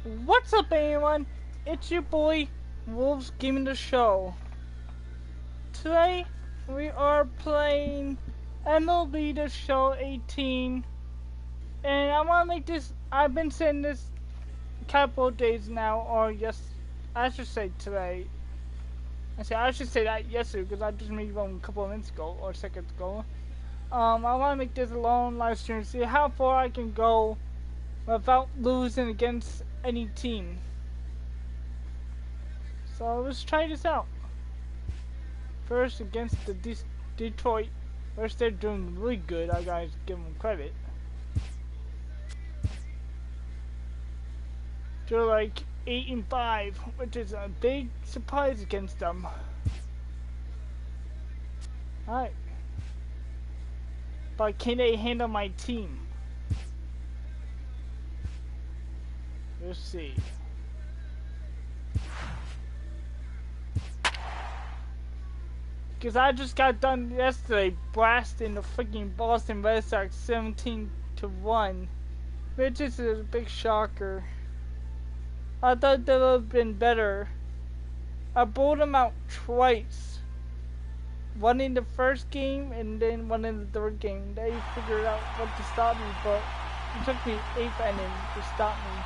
What's up, everyone? It's your boy, Wolves Gaming the Show. Today, we are playing MLB The Show 18. And I want to make this, I've been saying this a couple of days now, or yes, I should say today. I should say that yesterday, because I just made one a couple of minutes ago, or seconds ago. I want to make this a long live stream, see how far I can go without losing against any team. So let's try this out. First against the Detroit. First, they're doing really good. I gotta give them credit. They're like 8-5, which is a big surprise against them. Alright. But can they handle my team? Let's see. Because I just got done yesterday blasting the freaking Boston Red Sox 17-1, which is a big shocker. I thought that would have been better. I bowled them out twice. One in the first game and then one in the third game. They figured out what to stop me, but it took me 8 innings to stop me.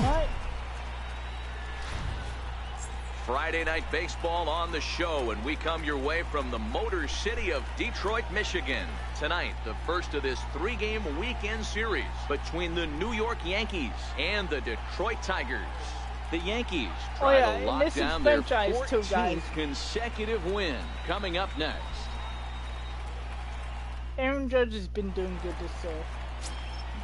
Alright. Friday Night Baseball on the show, and we come your way from the Motor City of Detroit, Michigan. Tonight, the first of this 3-game weekend series between the New York Yankees and the Detroit Tigers. The Yankees try to lock down their 14th consecutive win. Coming up next. Aaron Judge has been doing good this year.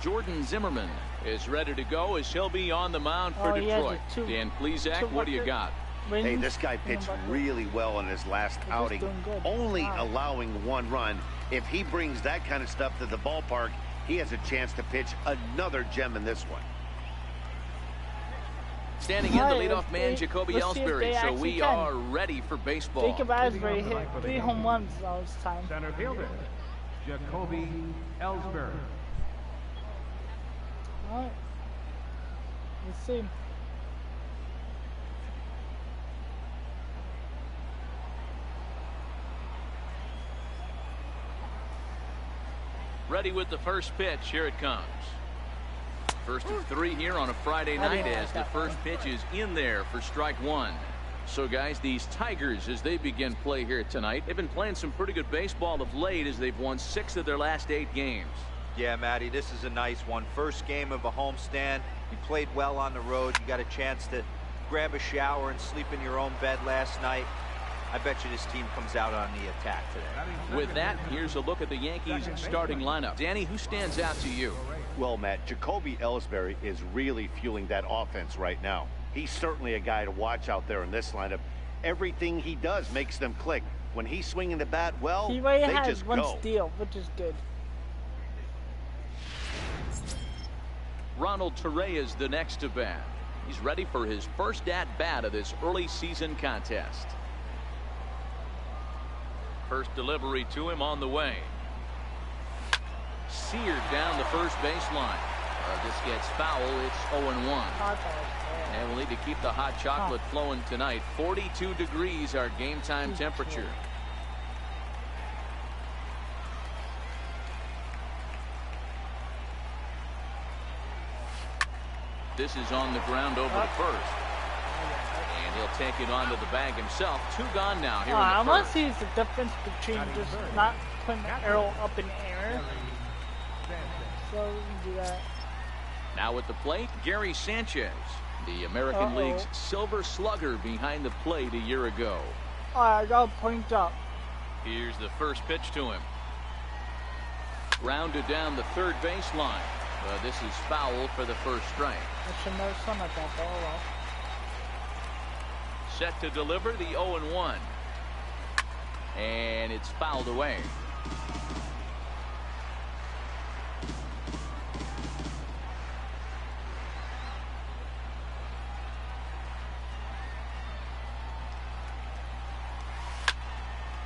Jordan Zimmerman is ready to go as he'll be on the mound for Detroit. Dan Plesac, what do you got? Hey, this guy pitched really well in his last outing, only allowing 1 run. If he brings that kind of stuff to the ballpark, he has a chance to pitch another gem in this one. Standing in the leadoff man, Jacoby Ellsbury, so we are ready for baseball. Jacob Ellsbury hit 3 home runs last time. Center fielder, Jacoby Ellsbury. Alright. Let's see. Ready with the first pitch. Here it comes. First of 3 here on a Friday night as the first pitch is in there for strike 1. So guys, these Tigers, as they begin play here tonight, they've been playing some pretty good baseball of late as they've won 6 of their last 8 games. Yeah, Matty, this is a nice one. First game of a homestand. You played well on the road. You got a chance to grab a shower and sleep in your own bed last night. I bet you this team comes out on the attack today. With that, here's a look at the Yankees starting lineup. Danny, who stands out to you? Well, Matt, Jacoby Ellsbury is really fueling that offense right now. He's certainly a guy to watch out there in this lineup. Everything he does makes them click. When he's swinging the bat, well, he already they has just one go. steal, which is good. Ronald Torreyes is the next to bat. He's ready for his first at-bat of this early season contest. First delivery to him on the way. Seared down the first baseline. This gets foul. It's 0-1. And we'll need to keep the hot chocolate flowing tonight. 42 degrees our game time temperature. This is on the ground over to first. And he'll take it onto the bag himself. 2 gone now here in the I first. want to see the difference between just not putting the arrow up in the air. So we can do that. Now at the plate, Gary Sanchez, the American League's Silver Slugger behind the plate a year ago. Alright, I got a point up. Here's the first pitch to him. Grounded down the third baseline. This is foul for the first strike. I should know something like that, but oh well. Set to deliver the 0-1. And it's fouled away.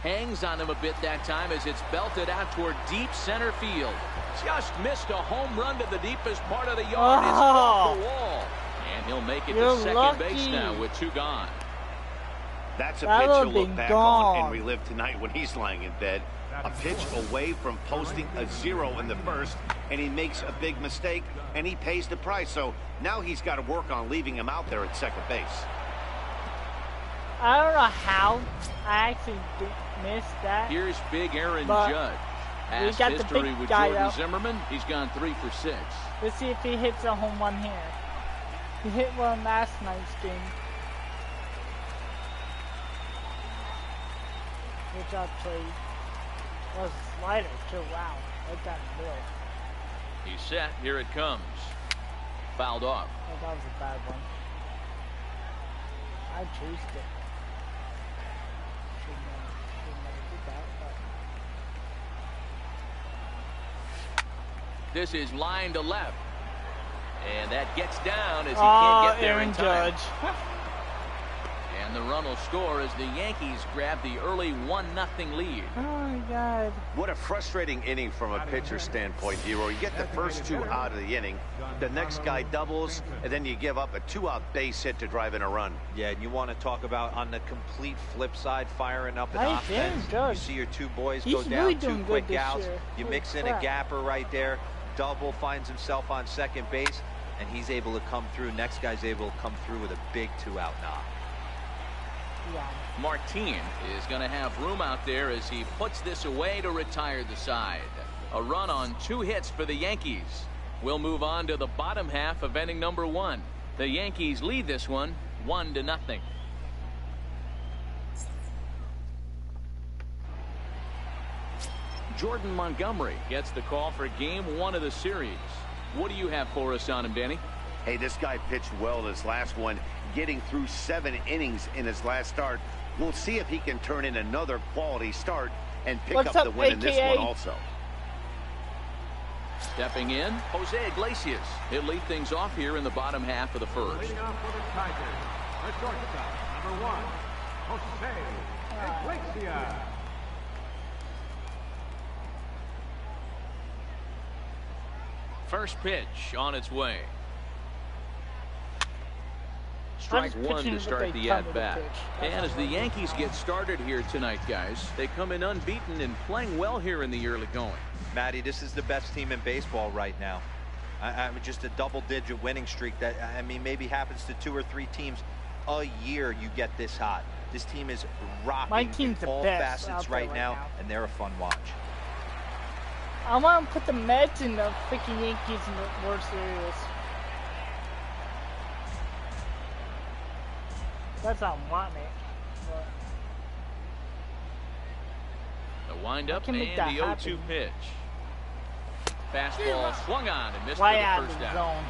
Hangs on him a bit that time as it's belted out toward deep center field. Just missed a home run to the deepest part of the yard. It's off the wall. And he'll make it to second base now with 2 gone. That's a pitch he'll look back on and relive tonight when he's lying in bed. A pitch away from posting a 0 in the first, and he makes a big mistake, and he pays the price. So now he's got to work on leaving him out there at second base. I don't know how I actually missed that. Here's big Aaron Judge. Past history with Jordan Zimmerman, he's gone 3 for 6. Let's see if he hits a home run here. He hit one last night's game. Which I played. Was a slider too. Wow. Right down the middle. He's set. Here it comes. Fouled off. Oh, that was a bad one. I chased it. Shouldn't have did that, but... This is line to left. And that gets down as he can't get there Aaron in time. Judge. And the run will score as the Yankees grab the early 1-0 lead. Oh my God. What a frustrating inning from a pitcher standpoint, Hero. You get the first 2 out of the inning, the next guy doubles, and then you give up a 2-out base hit to drive in a run. Yeah, and you want to talk about on the complete flip side, firing up an offense. You see your 2 boys go down really 2 quick outs. You mix in a gapper right there. Double, finds himself on second base, and he's able to come through. Next guy's able to come through with a big 2-out knock. Yeah. Martin is going to have room out there as he puts this away to retire the side. A run on 2 hits for the Yankees. We'll move on to the bottom half of inning number 1. The Yankees lead this one 1-0. Jordan Montgomery gets the call for game 1 of the series. What do you have for us on him, Danny? Hey, this guy pitched well in his last one, getting through 7 innings in his last start. We'll see if he can turn in another quality start and pick up the win in this one also. Stepping in, Jose Iglesias. He'll lead things off here in the bottom half of the first. Leading off for the Tigers, the shortstop, number 1, Jose Iglesias. First pitch on its way. Strike 1 to start the at-bat. And as the Yankees get started here tonight, guys, they come in unbeaten and playing well here in the early going. Matty, this is the best team in baseball right now. I'm just a double-digit winning streak that, I mean, maybe happens to 2 or 3 teams a year you get this hot. This team is rocking in all facets right now, and they're a fun watch. I want to put the Mets and the freaking Yankees in the World Series. That's how I'm wanting it. But the windup and the 0-2 pitch. Fastball swung on and missed for the first down.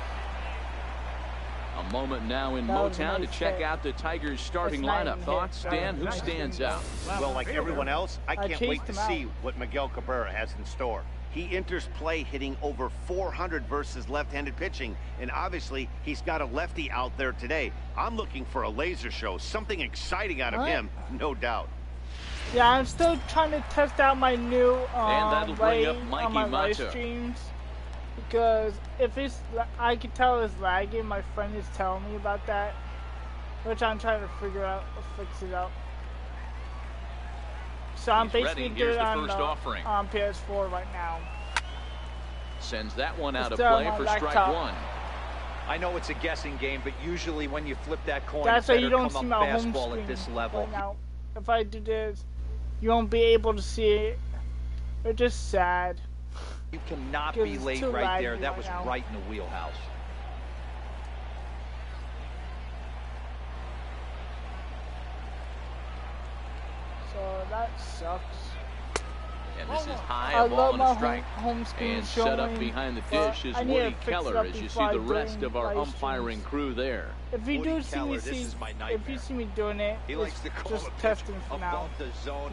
A moment now in Motown to check out the Tigers starting lineup. Thoughts, Dan? Who stands out? Well, like everyone else, I can't wait to see what Miguel Cabrera has in store. He enters play hitting over 400 versus left-handed pitching, and obviously he's got a lefty out there today. I'm looking for a laser show, something exciting out of him, no doubt. Yeah, I'm still trying to test out my new and that'll bring up Mikey on my Mata. live streams, because if it's, I can tell it's lagging. My friend is telling me about that, which I'm trying to figure out, fix it out. So I'm basically doing it on PS4 right now. Sends that one out of play for strike 1. I know it's a guessing game, but usually when you flip that coin, that's why you don't see my home screen at this level. Right now. If I do this, you won't be able to see it. It's just sad. You cannot be late right there. That was right in the wheelhouse. So that sucks. And this is high, a ball and a strike. And set up behind the dish is Woody Keller as you see the rest of our umpiring crew there. If you do see me if you see me doing it, it's just testing for now.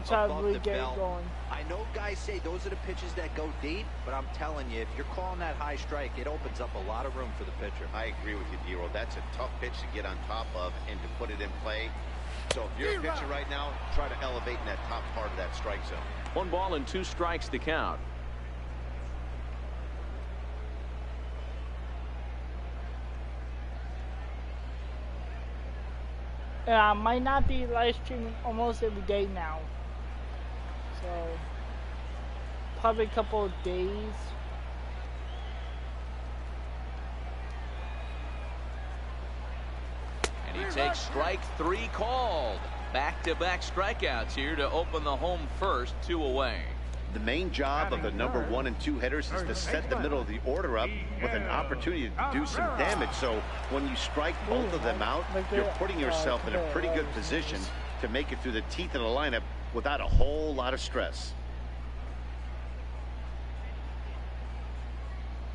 Try to really get it going. I know guys say those are the pitches that go deep, but I'm telling you, if you're calling that high strike, it opens up a lot of room for the pitcher. I agree with you, D-Roll. That's a tough pitch to get on top of and to put it in play. So if you're a pitcher right now, try to elevate in that top part of that strike zone. 1 ball and 2 strikes to count. Yeah, I might not be live streaming almost every day now. So, probably a couple of days. And he takes strike 3 called. Back-to-back strikeouts here to open the home first, 2 away. The main job of the number 1 and 2 hitters is to set the middle of the order up with an opportunity to do some damage. So when you strike both of them out, you're putting yourself in a pretty good position to make it through the teeth of the lineup without a whole lot of stress.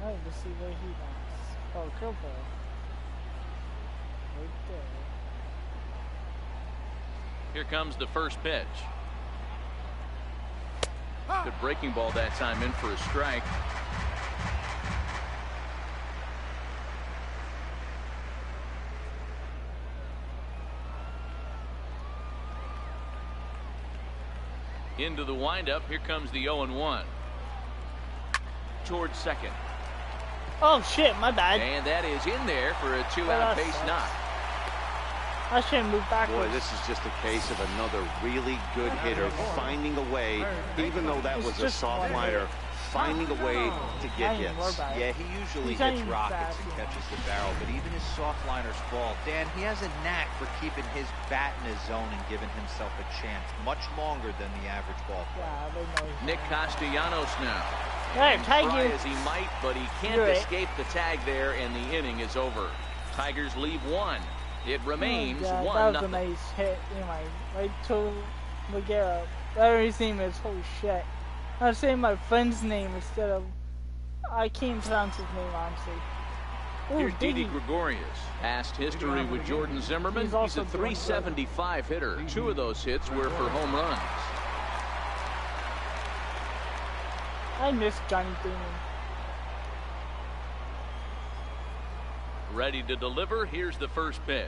I need to see where he wants. Oh, curveball. Right there. Here comes the first pitch. Good breaking ball that time, in for a strike. Into the windup. Here comes the 0-1. Towards second. Oh shit, my bad. And that is in there for a 2-out base knock. I shouldn't move backwards. Boy, this is just a case of another really good hitter finding a way, even though that was a soft liner, finding a way to get hits. Yeah, he usually hits rockets and catches the barrel, but even his soft liners fall. Dan, he has a knack for keeping his bat in his zone and giving himself a chance much longer than the average ball player. Nick Castellanos now. Right, try as he might, but he can't escape the tag there, and the inning is over. Tigers leave 1. It remains 1-0. That was a nice hit. Anyway, right to Miguel. His name is holy shit. I was saying my friend's name instead of. I can't pronounce his name honestly. Ooh, here's Didi Gregorius. Past history with Jordan Zimmerman. He's a .375 hitter. 2 of those hits were for home runs. I miss Johnny Damon. Ready to deliver. Here's the first pitch.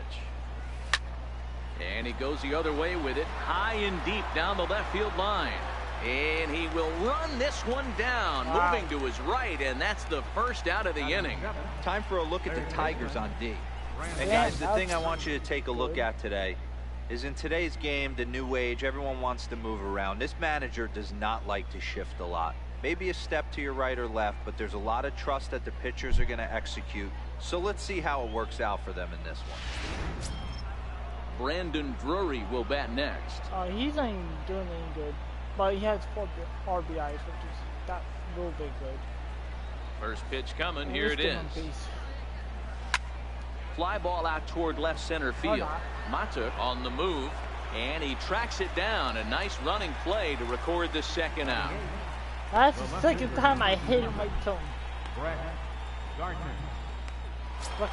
And he goes the other way with it. High and deep down the left field line. And he will run this one down. Wow. Moving to his right, and that's the first out of the inning. Time for a look at the Tigers on D. And guys, the thing I want you to take a look at today is in today's game, the new age, everyone wants to move around. This manager does not like to shift a lot. Maybe a step to your right or left, but there's a lot of trust that the pitchers are going to execute. So let's see how it works out for them in this one. Brandon Drury will bat next. He's not even doing anything good, but he has 4 RBIs, which is that little bit good. First pitch coming. Here it is. Fly ball out toward left center field. Mata on the move, and he tracks it down. A nice running play to record the second out. That's the second time I hit him right to him. Brett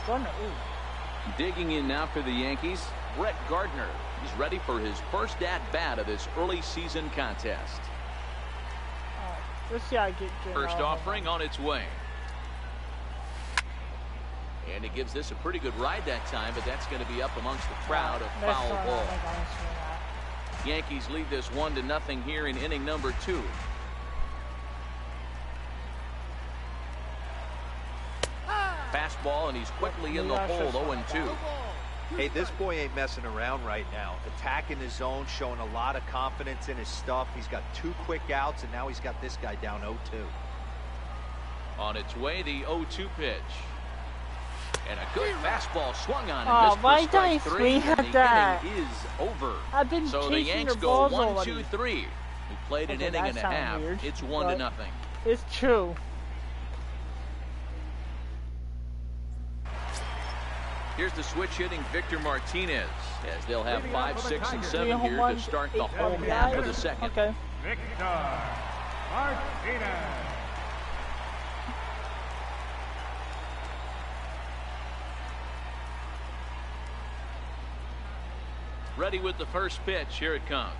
Gardner, ooh. Digging in now for the Yankees, Brett Gardner. He's ready for his first at-bat of this early season contest. Let's see how I get first offering on its way. And he gives this a pretty good ride that time, but that's going to be up amongst the crowd. A foul ball. Yankees lead this 1-0 here in inning number 2. Fastball, and he's quickly in the hole. 0-2. Hey, this boy ain't messing around right now. Attacking his zone, showing a lot of confidence in his stuff. He's got 2 quick outs, and now he's got this guy down 0-2. On its way, the 0-2 pitch. And a good fastball swung on him. Oh, why did I swing at that? The inning is over. I've been so the Yanks go 1-2-3. We played an inning and a half. Weird, it's 1-0. It's true. Here's the switch hitting Victor Martinez, as they'll have 5, 6, and 7 here to start the home half of the second. Okay. Victor Martinez. Ready with the first pitch. Here it comes.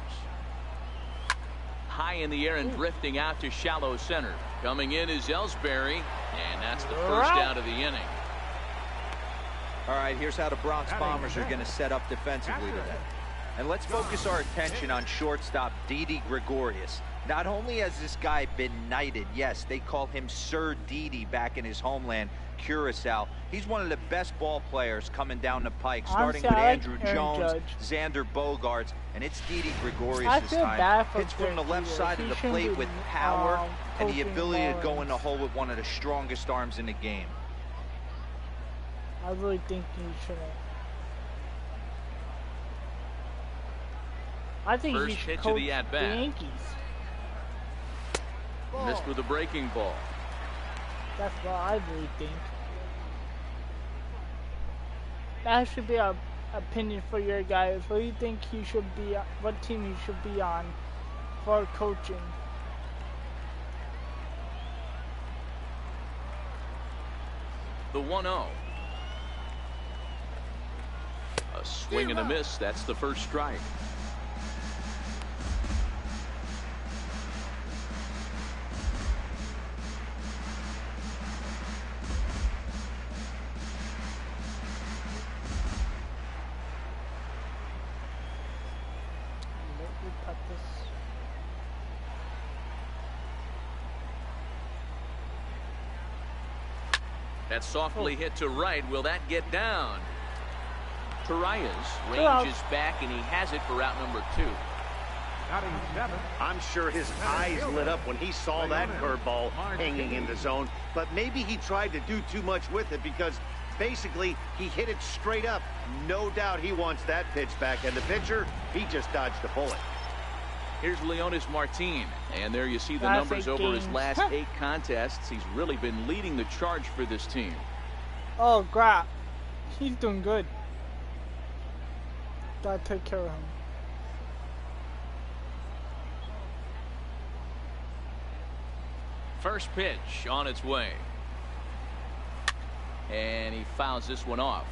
High in the air and drifting out to shallow center. Coming in is Ellsbury, and that's the first out of the inning. All right, here's how the Bronx Bombers are going to set up defensively today. And let's focus our attention on shortstop Didi Gregorius. Not only has this guy been knighted, yes, they call him Sir Didi back in his homeland, Curacao. He's one of the best ball players coming down the pike, starting with Andrew Jones, Xander Bogaerts, and it's Didi Gregorius this time. Hits from the left side of the plate with power and the ability to go in the hole with one of the strongest arms in the game. I really think he shouldn't. I think First he should pitch coach of the at-bat. the Yankees. Missed with a breaking ball. That's what I really think. That should be an opinion for your guys. What do you think he should be? What team he should be on for coaching? The 1-0. A swing and a miss. That's the first strike. That's softly hit to right. Will that get down? Torreyes ranges back, and he has it for out number 2. I'm sure his eyes lit up when he saw that curveball hanging in the zone, but maybe he tried to do too much with it because basically he hit it straight up. No doubt he wants that pitch back, and the pitcher, he just dodged a bullet. Here's Leonis Martin, and there you see the numbers over his last 8 contests. He's really been leading the charge for this team. Oh, crap. He's doing good. Gotta take care of him. First pitch on its way. And he fouls this one off.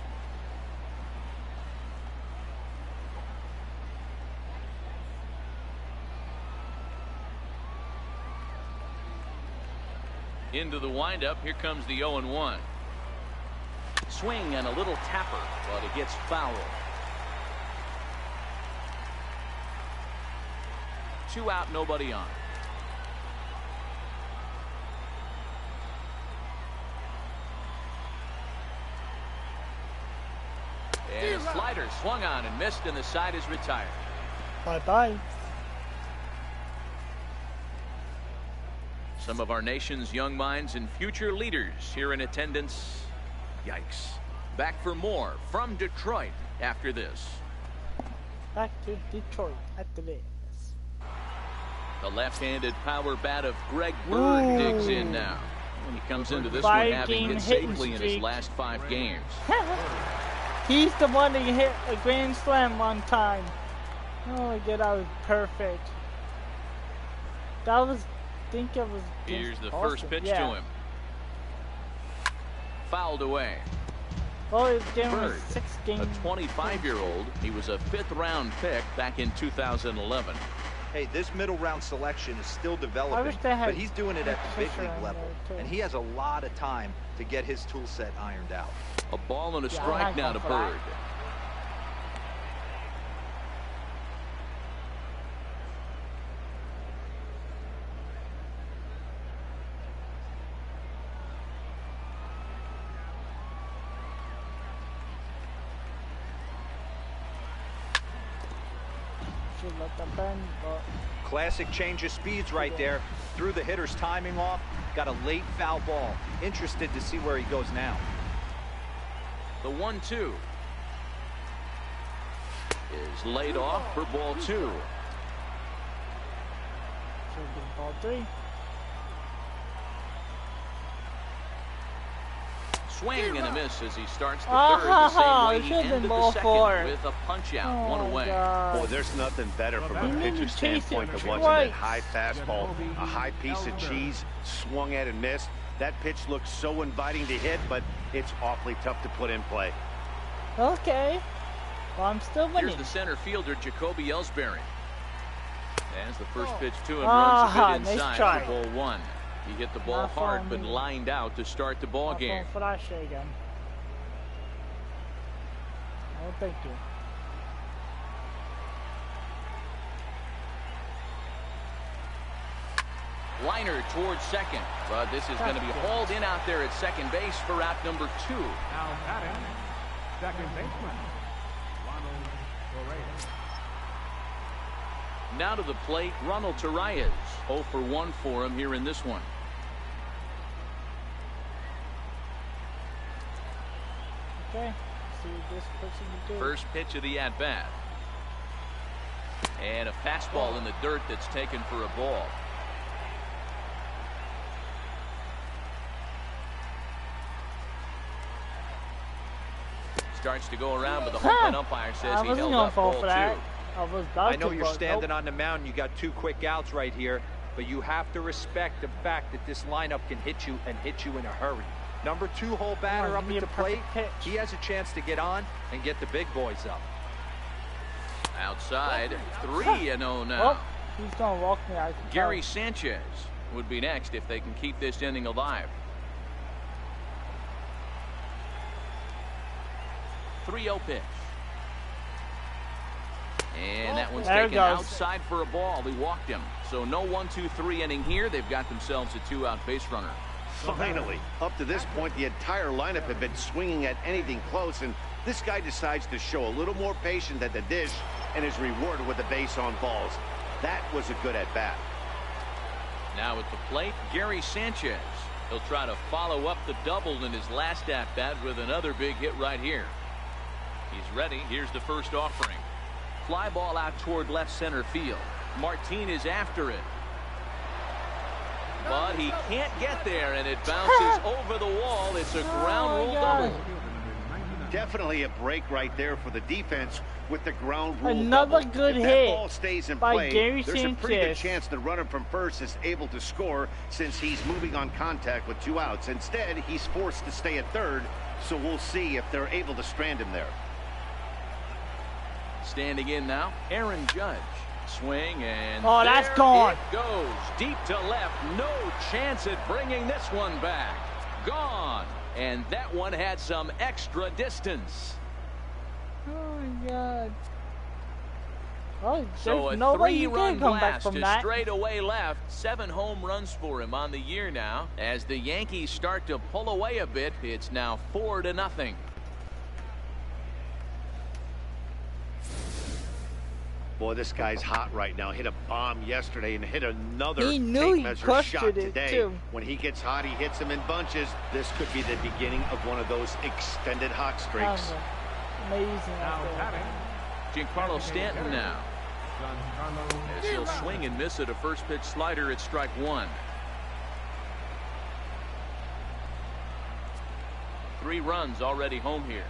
Into the windup. Here comes the 0-1. Swing and a little tapper, but it gets fouled. 2 out, nobody on. And a slider swung on and missed, and the side is retired. Bye-bye. Some of our nation's young minds and future leaders here in attendance. Yikes. Back for more from Detroit after this. Back to Detroit after this. The left-handed power bat of Greg Bird digs in now. He comes into this one having hit safely in his last 5 games. He's the one that hit a grand slam one time. Oh my god, that was perfect. That was, I think it was. Here's the first pitch to him. Fouled away. Oh, he's getting Bird, 6 games. a 25-year-old. He was a 5th-round pick back in 2011. Hey, this middle round selection is still developing, but he's doing it at the big league level, and he has a lot of time to get his tool set ironed out. A ball and a strike now to Bird. Let them bend, but classic change of speeds right there. Threw the hitter's timing off. Got a late foul ball. Interested to see where he goes now. The 1-2 is laid off for ball 2. should be ball 3. Swing and a miss as he starts the third the same way he ended the second with a punch out, 1 away. Boy, there's nothing better from a pitcher's standpoint than watching that high fastball, a high piece of cheese swung at and missed. That pitch looks so inviting to hit, but it's awfully tough to put in play. Okay, well, I'm still winning. Here's the center fielder, Jacoby Ellsbury. As the first pitch to him runs a bit inside for ball 1. He hit the ball hard, but lined out to start the ball game. Flash again. Oh, thank you. Liner towards second, but this is going to be hauled in out there at second base for out number 2. Now batting, second baseman, Ronald Torres. Now to the plate, Ronald Torres. 0 for 1 for him here in this one. Okay, see what this person can do. First pitch of the at-bat. And a fastball in the dirt that's taken for a ball. Starts to go around, but the home plate umpire says he held up ball 2. I know you're standing on the mound. You got 2 quick outs right here, but you have to respect the fact that this lineup can hit you and hit you in a hurry. Number 2 hole batter up at the plate. He has a chance to get on and get the big boys up. Outside, 3-0 now. He's gonna walk me out. Gary Sanchez would be next if they can keep this inning alive. 3-0 pitch. And that one's taken outside for a ball. He walked him. So no 1-2-3 inning here. They've got themselves a 2-out base runner. Finally, up to this point, the entire lineup had been swinging at anything close, and this guy decides to show a little more patience at the dish and is rewarded with a base on balls. That was a good at-bat. Now at the plate, Gary Sanchez. He'll try to follow up the double in his last at-bat with another big hit right here. He's ready. Here's the first offering. Fly ball out toward left center field. Martin is after it. But he can't get there, and it bounces over the wall. It's a ground rule double. Definitely a break right there for the defense with the ground rule Another double. good if hit that ball stays in by play, Gary there's Sanchez. a pretty good chance the runner from first is able to score since he's moving on contact with 2 outs. Instead, he's forced to stay at third, so we'll see if they're able to strand him there. Standing in now, Aaron Judge. Swing and that's gone. It goes deep to left. No chance at bringing this one back. Gone. And that one had some extra distance. Oh my God. Oh, so a no way you 3-run can come back blast from to that. straightaway left. 7 home runs for him on the year now. As the Yankees start to pull away a bit, it's now 4-0. Boy, this guy's hot right now. Hit a bomb yesterday and hit another He knew he tape-measure crushed shot it today. too. When he gets hot, he hits them in bunches. This could be the beginning of one of those extended hot streaks. Amazing. Now batting, Giancarlo Stanton now. As he'll swing and miss at a first pitch slider at strike 1. 3 runs already home here.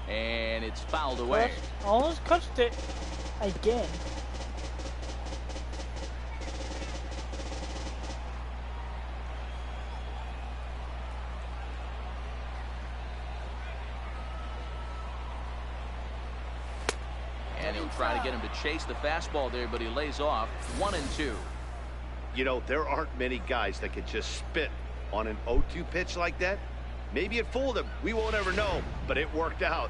And it's fouled away. Almost touched it again. And he'll try to get him to chase the fastball there, but he lays off. 1-2. You know, there aren't many guys that could just spit on an 0-2 pitch like that. Maybe it fooled him. We won't ever know, but it worked out.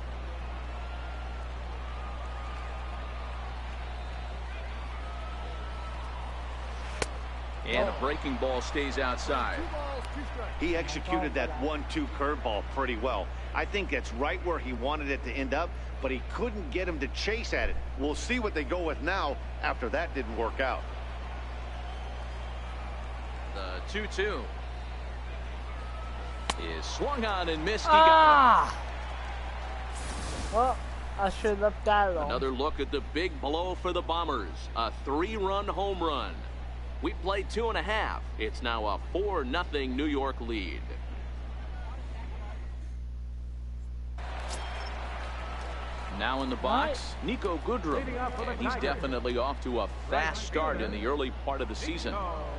And a breaking ball stays outside. He executed that 1-2 curveball pretty well. I think that's right where he wanted it to end up, but he couldn't get him to chase at it. We'll see what they go with now after that didn't work out. The 2-2 is swung on and missed. He got him. Well, I should have left that alone. Another look at the big blow for the Bombers. A 3-run home run. We played 2.5. It's now a 4-0 New York lead. Now in the box, Nico Goodrum. And he's definitely off to a fast start in the early part of the season.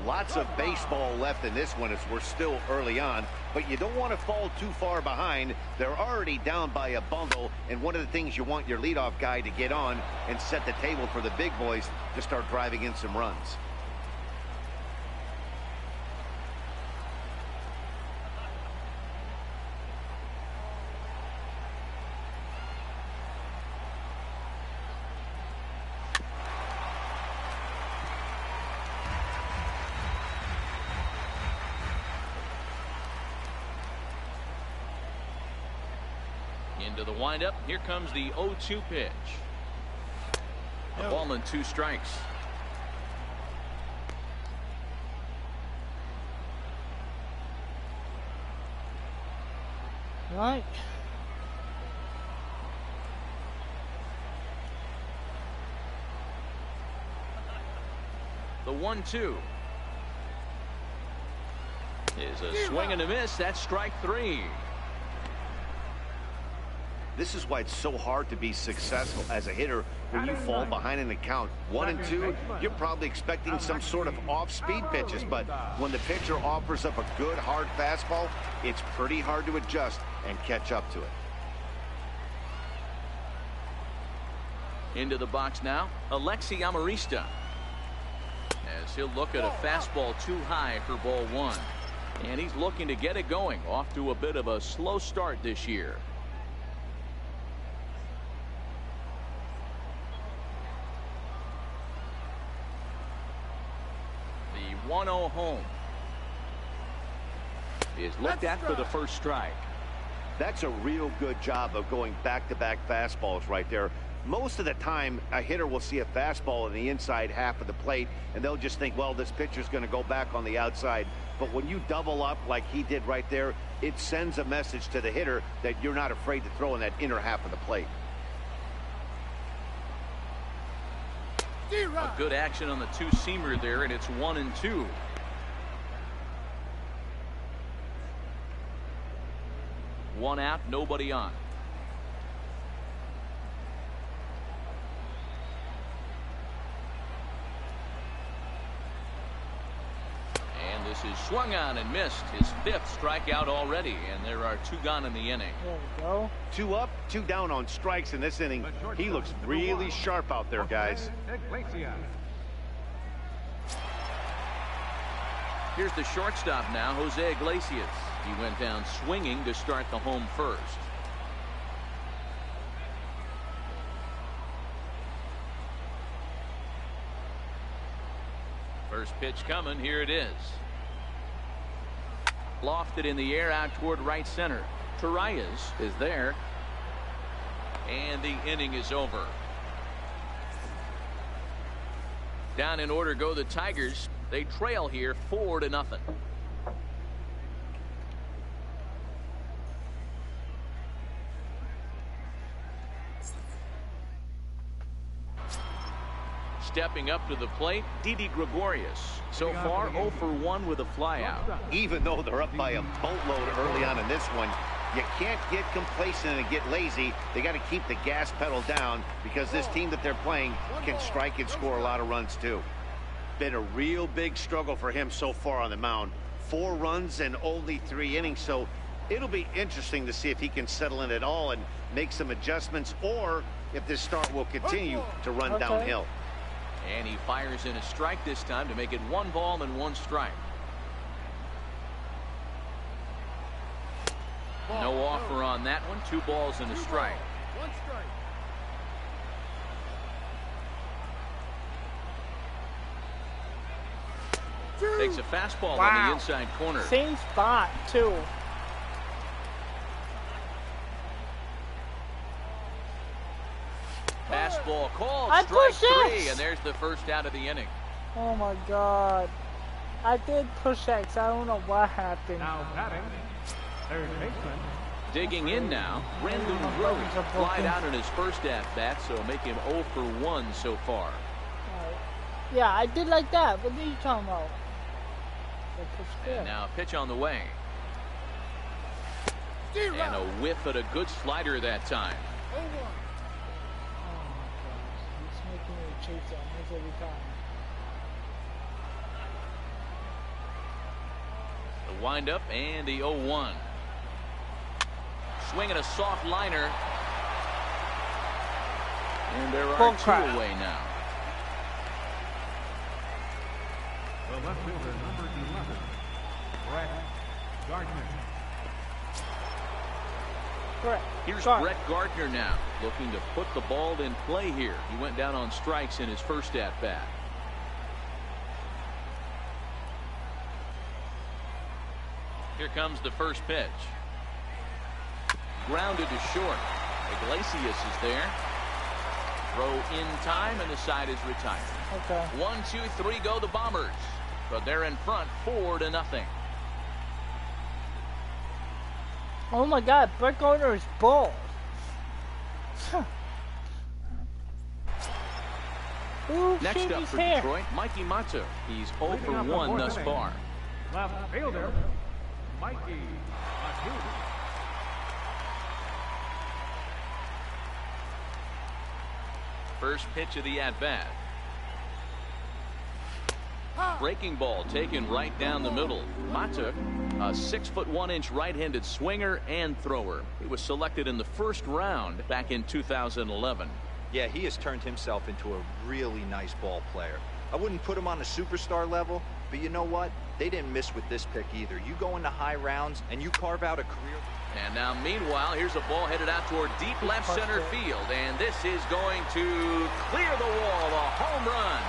Lots of baseball left in this one as we're still early on, but you don't want to fall too far behind. They're already down by a bundle, and one of the things you want your leadoff guy to get on and set the table for the big boys to start driving in some runs. Into the windup. Here comes the 0-2 pitch. A ball and 2 strikes. Right. The 1-2 is a swing and a miss. That's strike 3. This is why it's so hard to be successful as a hitter when you fall behind in the count. 1 and 2, you're probably expecting some sort of off-speed pitches, but when the pitcher offers up a good hard fastball, it's pretty hard to adjust and catch up to it. Into the box now, Alexi Amarista, as he'll look at a fastball too high for ball 1. And he's looking to get it going. Off to a bit of a slow start this year. The 1-0 home is looked at for the first strike. That's a real good job of going back-to-back fastballs right there. Most of the time, a hitter will see a fastball in the inside half of the plate, and they'll just think, well, this pitcher's going to go back on the outside. But when you double up like he did right there, it sends a message to the hitter that you're not afraid to throw in that inner half of the plate. A good action on the 2-seamer there, and it's 1-2. One out, nobody on. And this is swung on and missed. His 5th strikeout already, and there are 2 gone in the inning. There we go. 2 up, 2 down on strikes in this inning. He looks really sharp out there, guys. Here's the shortstop now, Jose Iglesias. He went down swinging to start the home first. First pitch coming. Here it is. Lofted in the air out toward right center. Torreyes is there. And the inning is over. Down in order go the Tigers. They trail here 4-0. Stepping up to the plate, Didi Gregorius. So far 0 for 1 with a flyout. Even though they're up by a boatload early on in this one, you can't get complacent and get lazy. They got to keep the gas pedal down because this team that they're playing can strike and score a lot of runs too. Been a real big struggle for him so far on the mound. 4 runs and only 3 innings, so it'll be interesting to see if he can settle in at all and make some adjustments, or if this start will continue to run downhill. And he fires in a strike this time to make it 1 ball and 1 strike. No offer on that one. 2 balls and a strike. Takes a fastball on the inside corner. Same spot, too. Fastball called. I Strike pushed 3, X. and there's the first out of the inning. Oh my God. I did push X. I don't know what happened. Now batting, third baseman. Digging in now, Brandon Rose flied out in his first at-bat, so make him 0 for 1 so far. Yeah, I did like that. What are you talking about? And now a pitch on the way. And a whiff at a good slider that time. Oh my gosh, he's making me chase almost every time. The windup and the 0-1. Swinging a soft liner. And there are 2 away now. The left fielder, number 11, Brett Gardner. Correct. Here's Brett Gardner now, looking to put the ball in play here. He went down on strikes in his first at-bat. Here comes the first pitch. grounded to short. Iglesias is there. Throw in time, and the side is retired. Okay. 1, 2, 3 go the Bombers, but they're in front 4-0. Oh my God, Brett Gardner is bald. Ooh, Next up for hair. Detroit, Mikey Matu. He's 0 for 1 thus far. Left fielder, Mikey Matu. First pitch of the at-bat. Breaking ball taken right down the middle. Matu, a 6'1" right-handed swinger and thrower. He was selected in the first round back in 2011. Yeah, he has turned himself into a really nice ball player. I wouldn't put him on a superstar level, but you know what? They didn't miss with this pick either. You go into high rounds and you carve out a career. And now, meanwhile, here's a ball headed out toward deep left center field, and this is going to clear the wall, a home run.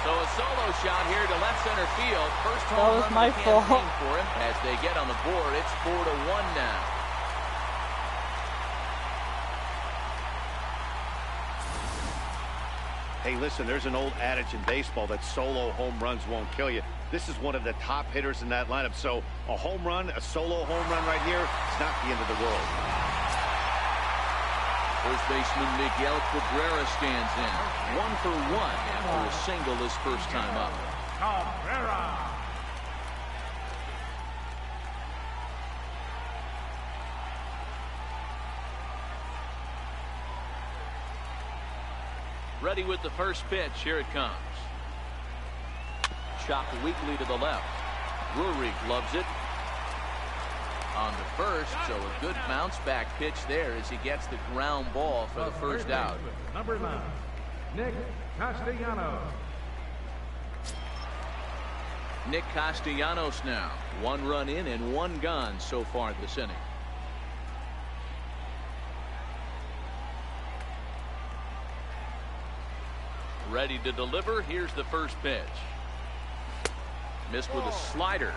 So a solo shot here to left center field. First home run my fault for him. As they get on the board, it's 4-1 now. Hey, listen, there's an old adage in baseball that solo home runs won't kill you. This is one of the top hitters in that lineup. So a home run, a solo home run right here, it's not the end of the world. First baseman Miguel Cabrera stands in. 1 for 1 after a single his first time up. Cabrera. Ready with the first pitch. Here it comes. Chopped weakly to the left. Drury loves it. On the first, so a good bounce back pitch there as he gets the ground ball for the first out. Number 9, Nick Castellanos. Nick Castellanos now. 1 run in and 1 gone so far this inning. Ready to deliver. Here's the first pitch. Missed with a slider.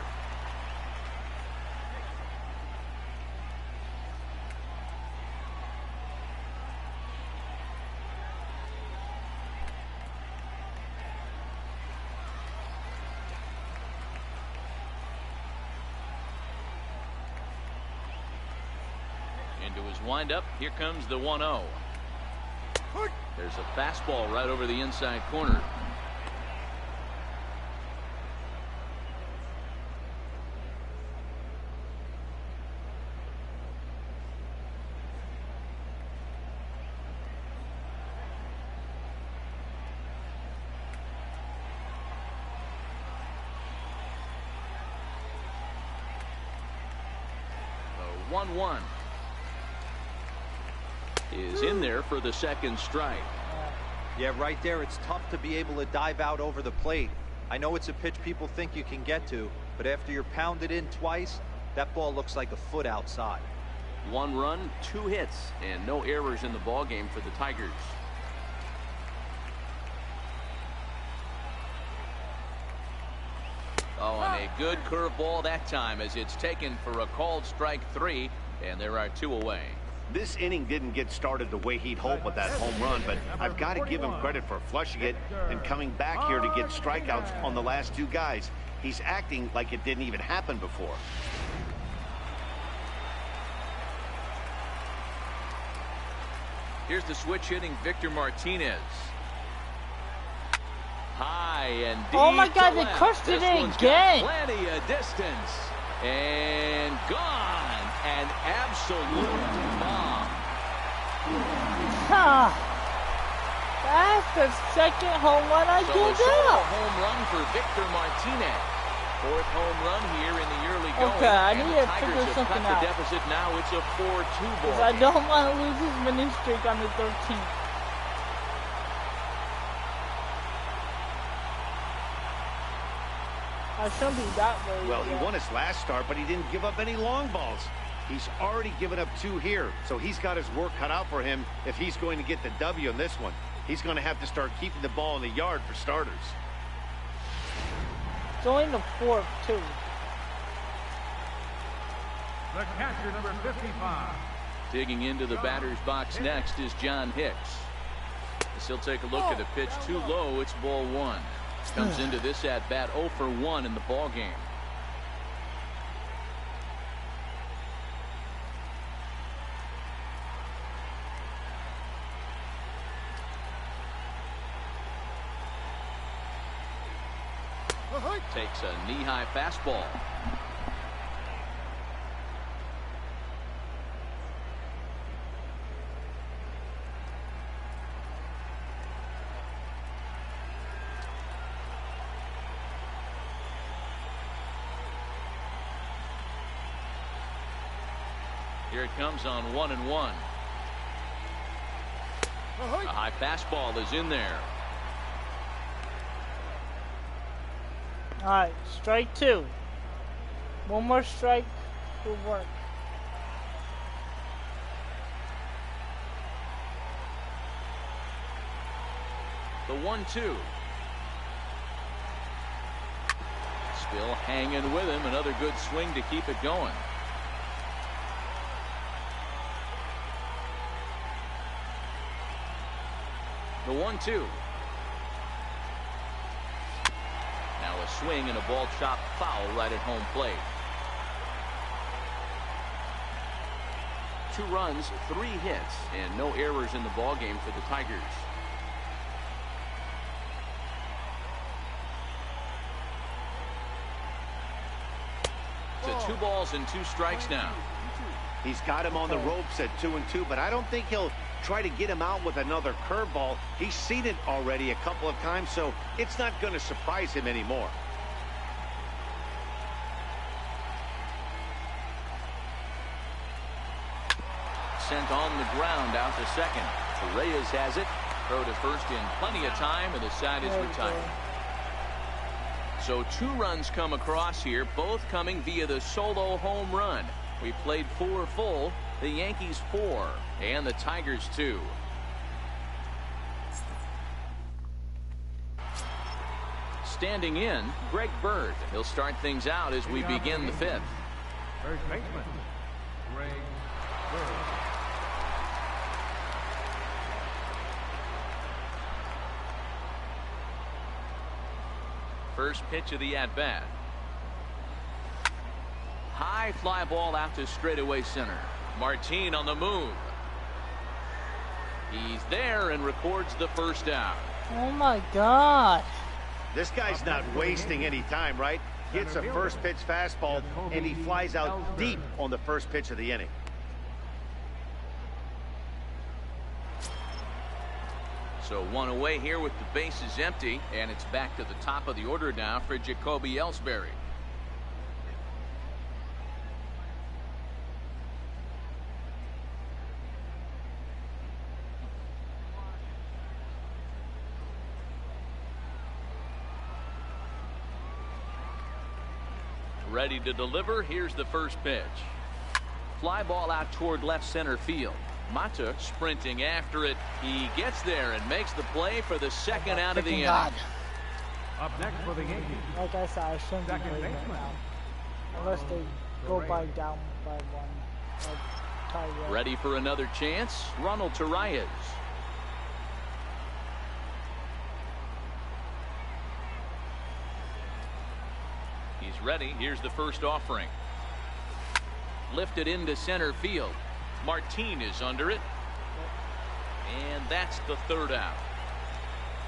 Into his windup. Here comes the 1-0. There's a fastball right over the inside corner. The 1-1 is in there for the second strike. Yeah, right there, it's tough to be able to dive out over the plate. I know it's a pitch people think you can get to, but after you're pounded in twice, that ball looks like a foot outside. 1 run, 2 hits, and no errors in the ballgame for the Tigers. Oh, and a good curveball that time as it's taken for a called strike 3, and there are 2 away. This inning didn't get started the way he'd hoped with that home run, but I've got to give him credit for flushing it and coming back here to get strikeouts on the last 2 guys. He's acting like it didn't even happen before. Here's the switch hitting Victor Martinez. High and deep. Oh my God, to they left. crushed it This one's again. got plenty of distance. And gone. An absolute bomb. That's the second home run I So a give solo up. home run for Victor Martinez. 4th home run here in the early going. Okay, I and need the to Tigers figure have something cut out. the deficit now. It's a 4-2 ball. I don't want to lose this winning streak on the 13th. I shouldn't be that way. Well, he won his last start, but he didn't give up any long balls. He's already given up 2 here, so he's got his work cut out for him if he's going to get the W in this one. He's going to have to start keeping the ball in the yard for starters. It's only the fourth, too. The catcher, number 55. Digging into the batter's box next is John Hicks. As he'll take a look at a pitch too low. It's ball one. Comes into this at bat 0 for 1 in the ball game. Takes a knee-high fastball. Here it comes on 1-1. A high fastball is in there. All right, strike two. One more strike will work. The 1-2. Still hanging with him. Another good swing to keep it going. The 1-2. Now a swing and a ball chopped foul right at home plate. 2 runs, 3 hits, and no errors in the ball game for the Tigers. To 2 balls and 2 strikes now. He's got him on the ropes at 2-2, but I don't think he'll try to get him out with another curveball. He's seen it already a couple of times, so it's not going to surprise him anymore. Sent on the ground out to second. Reyes has it. Throw to first in plenty of time, and the side is retired. So 2 runs come across here, both coming via the solo home run. We played 4 full, the Yankees 4, and the Tigers 2. Standing in, Greg Bird. He'll start things out as we begin the 5th. First baseman, Greg Bird. First pitch of the at-bat. High fly ball out to straightaway center. Martin on the move. He's there and records the first out. Oh my God. This guy's not wasting any time, right? Gets a first pitch fastball and he flies out deep on the first pitch of the inning. So 1 away here with the bases empty, and it's back to the top of the order now for Jacoby Ellsbury. Ready to deliver. Here's the first pitch. Fly ball out toward left center field. Mata sprinting after it. He gets there and makes the play for the second out of the inning. Up next for the Yankees. Like I said, I shouldn't be Second playing right baseman. now. Unless they go by down by 1. Like Tiger. Ready for another chance. Ronald Torreyes. He's ready. Here's the first offering. Lifted into center field. Martin is under it. And that's the third out.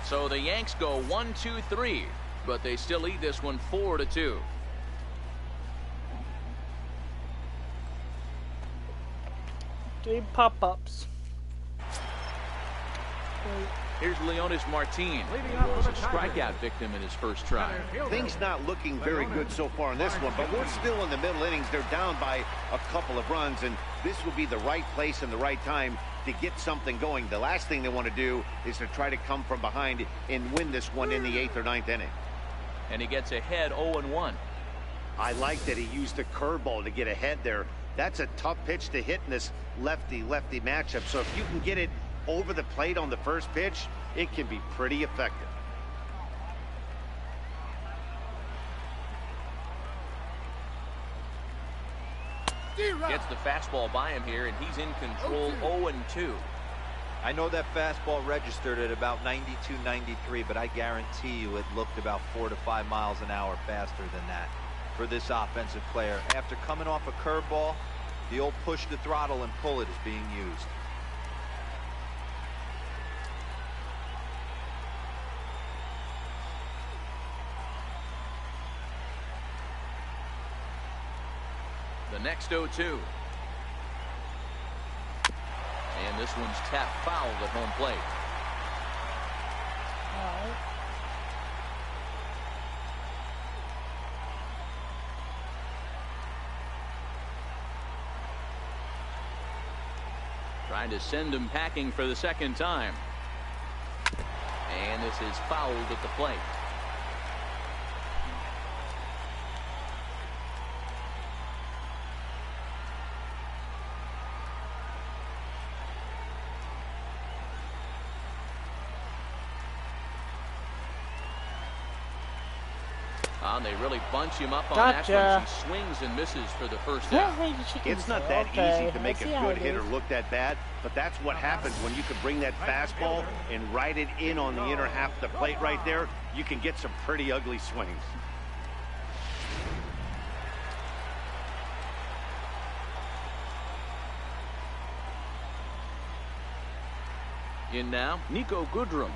So the Yanks go 1-2-3, but they still lead this one 4-2. Three pop-ups. Here's Leonis Martin, who was a strikeout victim in his first try. Things not looking very good so far in this one, but we're still in the middle innings. They're down by a couple of runs, and this would be the right place and the right time to get something going. The last thing they want to do is to try to come from behind and win this one in the 8th or 9th inning. And he gets ahead 0-1. I like that he used the curveball to get ahead there. That's a tough pitch to hit in this lefty-lefty matchup. So if you can get it over the plate on the first pitch, it can be pretty effective. Gets the fastball by him here, and he's in control. 0-2. I know that fastball registered at about 92, 93, but I guarantee you it looked about 4 to 5 miles an hour faster than that for this offensive player. After coming off a curveball, the old push the throttle and pull it is being used. The next 0-2. And this one's tapped foul at home plate. All right. Trying to send him packing for the second time. And this is fouled at the plate. They really bunch him up on that one. He swings and misses for the first out. It's not that easy to make a good hitter look that bad, but that's what happens when you can bring that fastball and ride it in on the inner half of the plate right there. You can get some pretty ugly swings. In now, Nico Goodrum.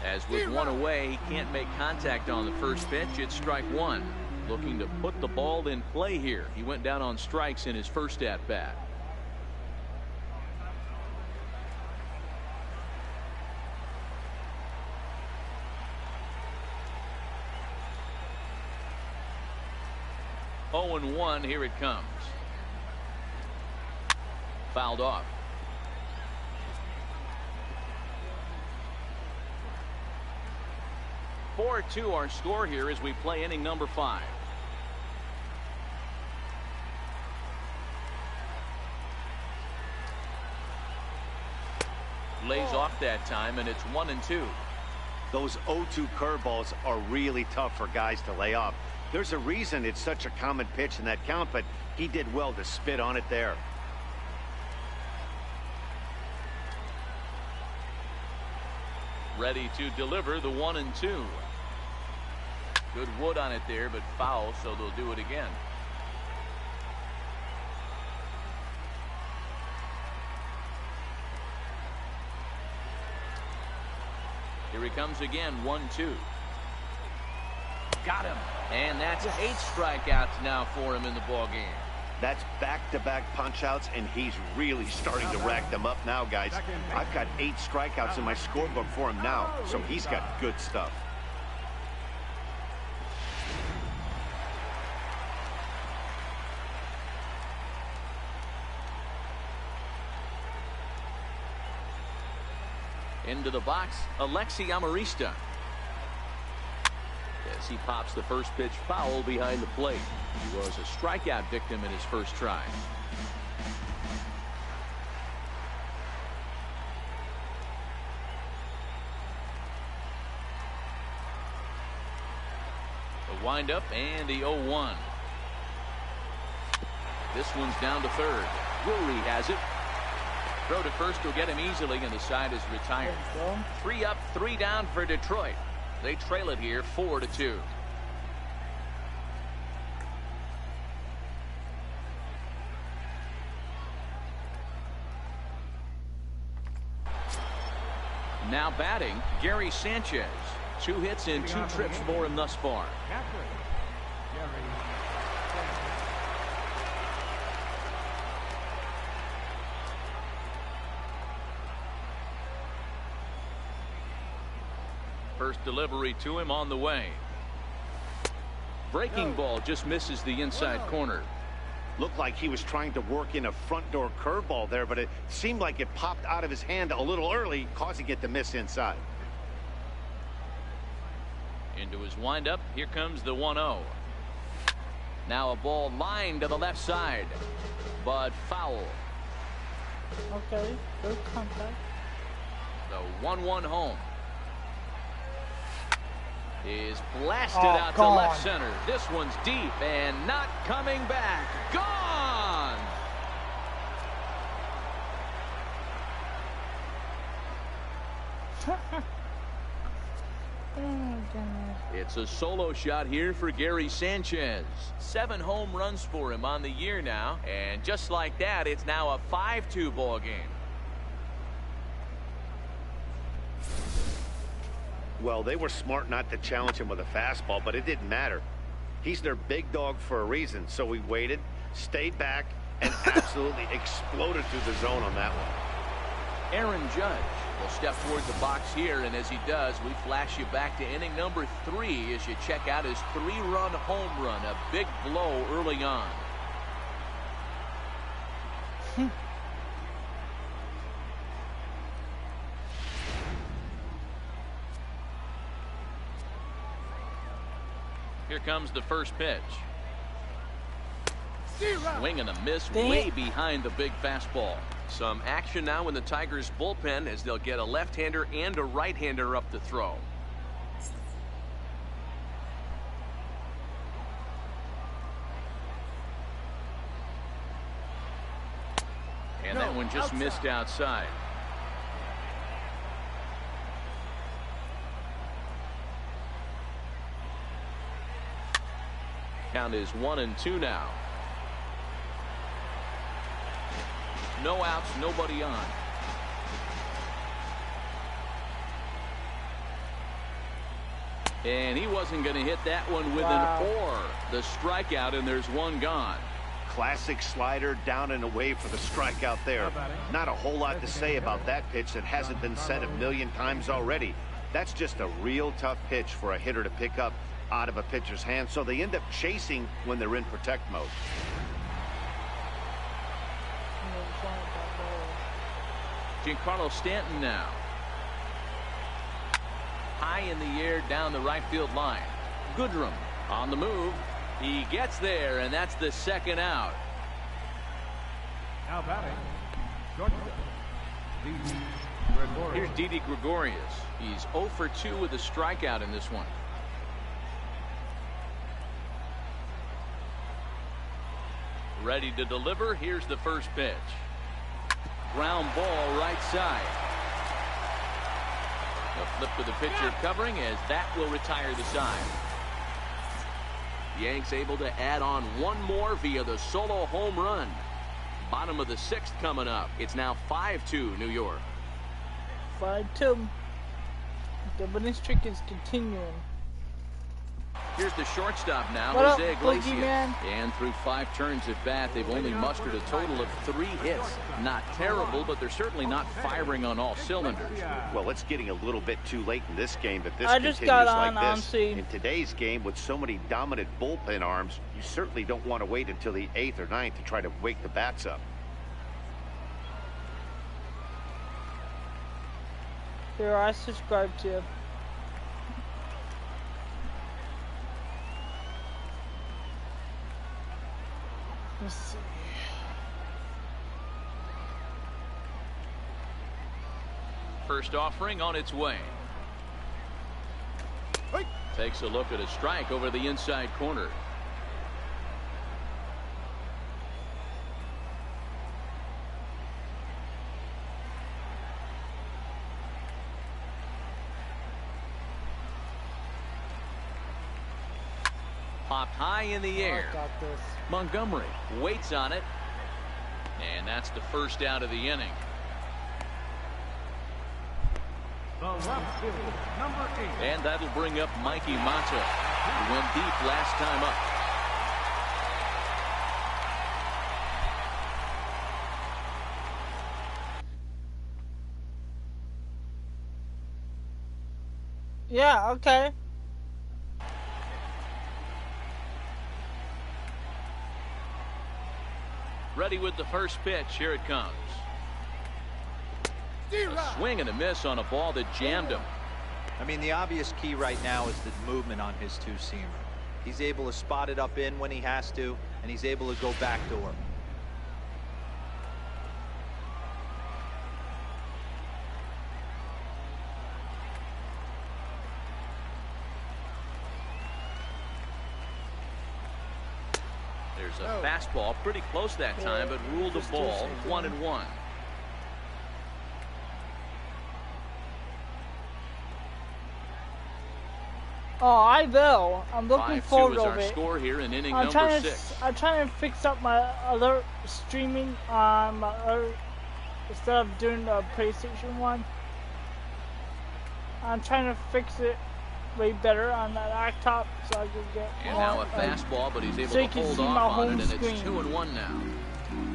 As with one away, he can't make contact on the first pitch. It's strike one. Looking to put the ball in play here. He went down on strikes in his first at bat. Oh, and 1. Here it comes. Fouled off. 4-2 our score here as we play inning number 5. Lays off that time, and it's 1-2. Those 0-2 curveballs are really tough for guys to lay off. There's a reason it's such a common pitch in that count, but he did well to spit on it there. Ready to deliver the 1-2. Good wood on it there, but foul, so they'll do it again. Here he comes again, 1-2. Got him. And that's 8 strikeouts now for him in the ball game. That's back-to-back punch-outs, and he's really starting to rack them up now, guys. I've got 8 strikeouts in my scorebook for him now, so he's got good stuff. Into the box, Alexi Amarista. As he pops the first pitch foul behind the plate. He was a strikeout victim in his first try. The windup and the 0-1. This one's down to third. Drury has it. Throw to first will get him easily, and the side is retired. 3 up, 3 down for Detroit. They trail it here 4-2. Now batting, Gary Sanchez. 2 hits in 2 trips for him thus far. First delivery to him on the way. Breaking ball just misses the inside corner. Looked like he was trying to work in a front door curveball there, but it seemed like it popped out of his hand a little early, causing it to miss inside. Into his windup. Here comes the 1-0. Now a ball lined to the left side, but foul. Okay, good contact. The 1-1 home. is blasted out to left center. This one's deep and not coming back. Gone! It's a solo shot here for Gary Sanchez. 7 home runs for him on the year now. And just like that, it's now a 5-2 ball game. Well, they were smart not to challenge him with a fastball, but it didn't matter. He's their big dog for a reason. So we waited, stayed back, and absolutely exploded through the zone on that one. Aaron Judge will step toward the box here, and as he does, we flash you back to inning number 3 as you check out his 3-run home run, a big blow early on. Here comes the first pitch. Swing and a miss way behind the big fastball. Some action now in the Tigers bullpen as they'll get a left-hander and a right-hander up to throw. And that one just missed outside. Count is 1-2 now. No outs, nobody on. And he wasn't going to hit that one with an or. The strikeout, and there's one gone. Classic slider down and away for the strikeout there. Not a whole lot to say about that pitch that hasn't been said a million times already. That's just a real tough pitch for a hitter to pick up out of a pitcher's hand, so they end up chasing when they're in protect mode. Giancarlo Stanton now. High in the air down the right field line. Goodrum on the move. He gets there, and that's the second out. Now batting, Here's Didi Gregorius. He's 0 for 2 with a strikeout in this one. Ready to deliver. Here's the first pitch. Ground ball right side. A flip to the pitcher covering as that will retire the side. Yanks able to add on one more via the solo home run. Bottom of the 6th coming up. It's now 5-2 New York. 5-2. The winning streak is continuing. Here's the shortstop now, What Jose up, Iglesias. Boogeyman? And through 5 turns at bat, they've only mustered a total of 3 hits. Not terrible, but they're certainly not firing on all cylinders. Well, it's getting a little bit too late in this game, but this I just continues got on like this. C. In today's game, with so many dominant bullpen arms, you certainly don't want to wait until the 8th or 9th to try to wake the bats up. Here, I subscribe to you. Let's see. First offering on its way. Takes a look at a strike over the inside corner. Popped high in the air. I got this. Montgomery waits on it. And that's the first out of the inning. the left field, number 8. And that'll bring up Mikey Mata, who went deep last time up. Yeah, okay. Ready with the first pitch. Here it comes. A swing and a miss on a ball that jammed him. I mean, the obvious key right now is the movement on his two-seamer. He's able to spot it up in when he has to, and he's able to go backdoor. There's a fastball pretty close that time, but ruled a ball. 1-1. Oh, I will. I'm looking forward to it. Score here in inning number 6. I'm trying to fix up my alert streaming on my alert instead of doing the PlayStation one. I'm trying to fix it way better on that laptop so I can get. And now a fastball, but he's able to hold off on it, and it's 2-1 now.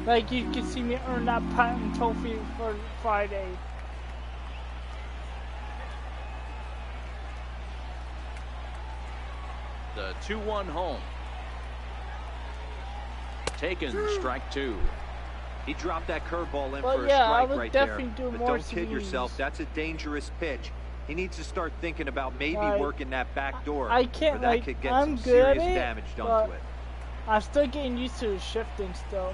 Like you can see me earn that patent trophy for Friday. The 2-1 home. Taken, strike 2. He dropped that curveball in Well, for a yeah, I strike would right definitely there. do But more don't kid swings. yourself. That's a dangerous pitch. He needs to start thinking about maybe working that back door. I can't, or that like, could get I'm some good at serious it, damage done but to it. I'm still getting used to the shifting still.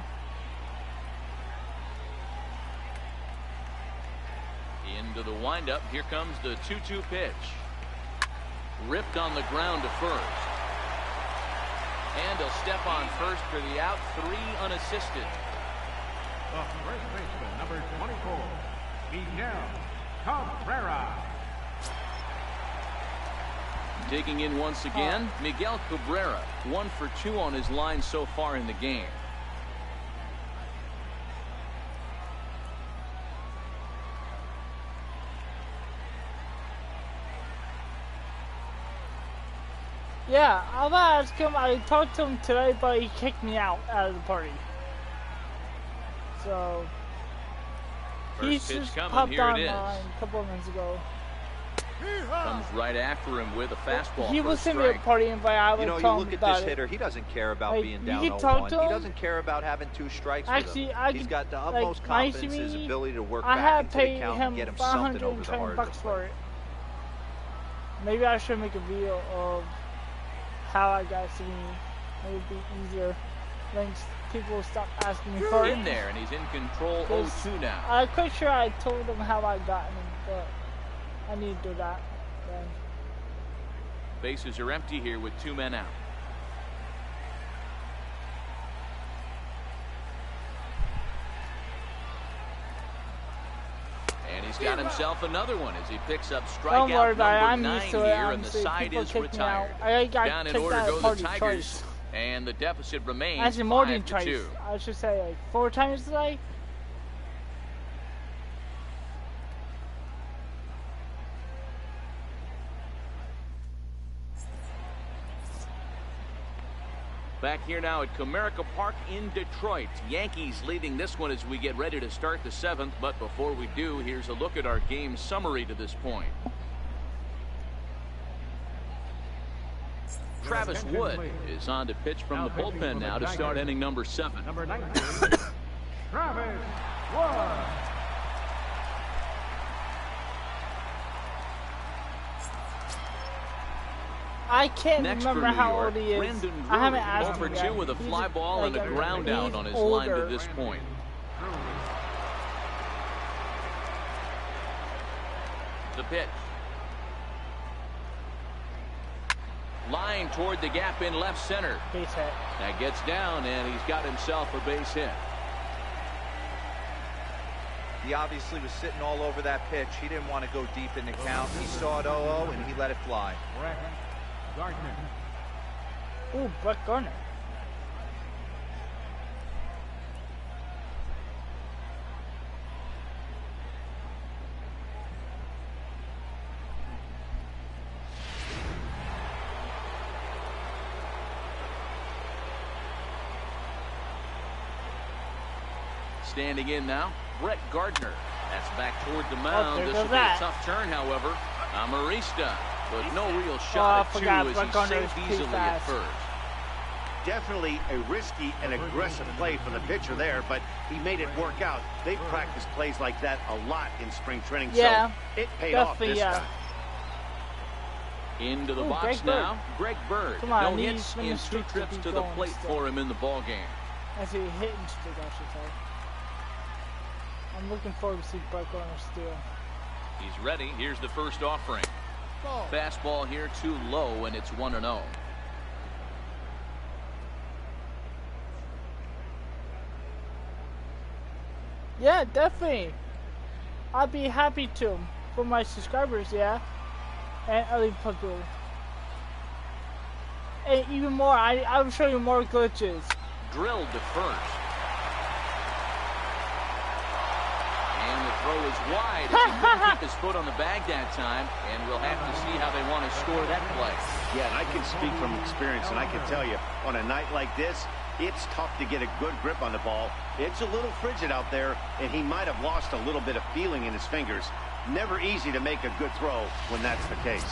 Into the windup. Here comes the 2-2 pitch. Ripped on the ground to first. And he'll step on first for the out. 3 unassisted. The first baseman, number 24, Miguel Cabrera. Digging in once again, Miguel Cabrera. 1 for 2 on his line so far in the game. Yeah, I'll ask him. I talked to him today, but he kicked me out of the party. So he just popped online a couple of minutes ago. Comes right after him with a fastball. He will send me a party invite. I will you tell him look at about this it. hitter. He doesn't care about Like, being down you 0-1. talk to He him? doesn't care about having 2 strikes Actually, with him. I He's could, got the like, utmost nice confidence in his me, ability to work I back have into the paid count him and get him something over the heart of $520 the for plate. it. Maybe I should make a video of how I got to me. It would be easier. Then people will stop asking me for it. In there, and he's in control. 0-2 now. I'm quite sure I told them how I got him, but I need to do that then. Bases are empty here with 2 men out. And he's got himself another one as he picks up strikeout number 9 here, and the side is retired. Down in order go the Tigers, and the deficit remains 5-2. I should say like 4 times today. Back here now at Comerica Park in Detroit. Yankees leading this one as we get ready to start the 7th. But before we do, here's a look at our game summary to this point. Travis Wood is on to pitch from the bullpen now to start inning number 7. Number 19, Travis Wood. I can't remember how old he is. Brandon I haven't asked him over yet. 2 with a He's fly ball like and a ground out on his line to this point. The pitch. Line toward the gap in left center. Base hit. That gets down, and he's got himself a base hit. He obviously was sitting all over that pitch. He didn't want to go deep in the count. He saw it 0-0, and he let it fly. Brett Gardner. Ooh, Brett Gardner. Standing in now, Brett Gardner. That's back toward the mound. Oh, this will be a tough turn, however. Amarista, but no real shot at 2 as he saved easily at first. Definitely a risky and aggressive play from the pitcher there, but he made it work out. They've practiced plays like that a lot in spring training, yeah, so it paid off this time. Into the box now, Greg Bird. No hits in 2 trips to the plate for him in the ball game. Actually, hitting streak, I should say. I'm looking forward to see Brett Gardner steal. He's ready. Here's the first offering. Fastball here too low, and it's 1-0. Yeah, definitely. I'd be happy to for my subscribers, yeah. And other people. And even more, I'll show you more glitches. Drilled to first. And the throw is wide as he couldn't keep his foot on the bag that time. And we'll have to see how they want to score that play. Yeah, and I can speak from experience, and I can tell you, on a night like this, it's tough to get a good grip on the ball. It's a little frigid out there, and he might have lost a little bit of feeling in his fingers. Never easy to make a good throw when that's the case.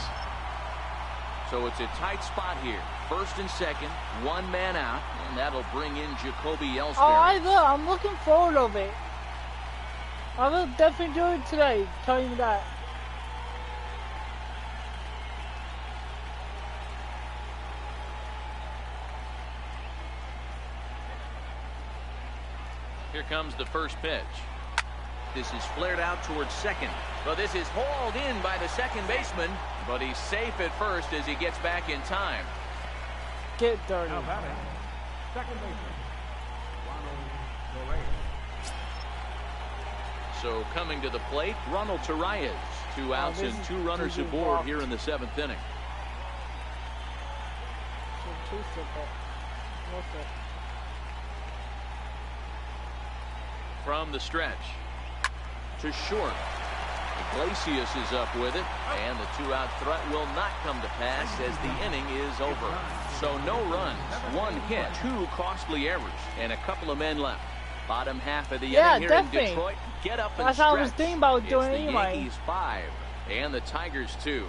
So it's a tight spot here. First and second, one man out, and that'll bring in Jacoby Ellsbury. Oh, I will. I'm looking forward to it. I will definitely do it today. Tell you that. Here comes the first pitch. This is flared out towards second. But this is hauled in by the second baseman. But he's safe at first as he gets back in time. Get dirty. Now batting, second baseman, Ronald Torreyes. So coming to the plate, Ronald Torreyes. 2 outs and 2 runners aboard here in the 7th inning. From the stretch to short. Iglesias is up with it, and the 2-out threat will not come to pass as the inning is over. So no runs, 1 hit, 2 costly errors, and a couple of men left. Bottom half of the inning here definitely. in Detroit. Get up and That's stretch. how I was thinking about doing it's it the anyway. Yankees 5 and the Tigers 2.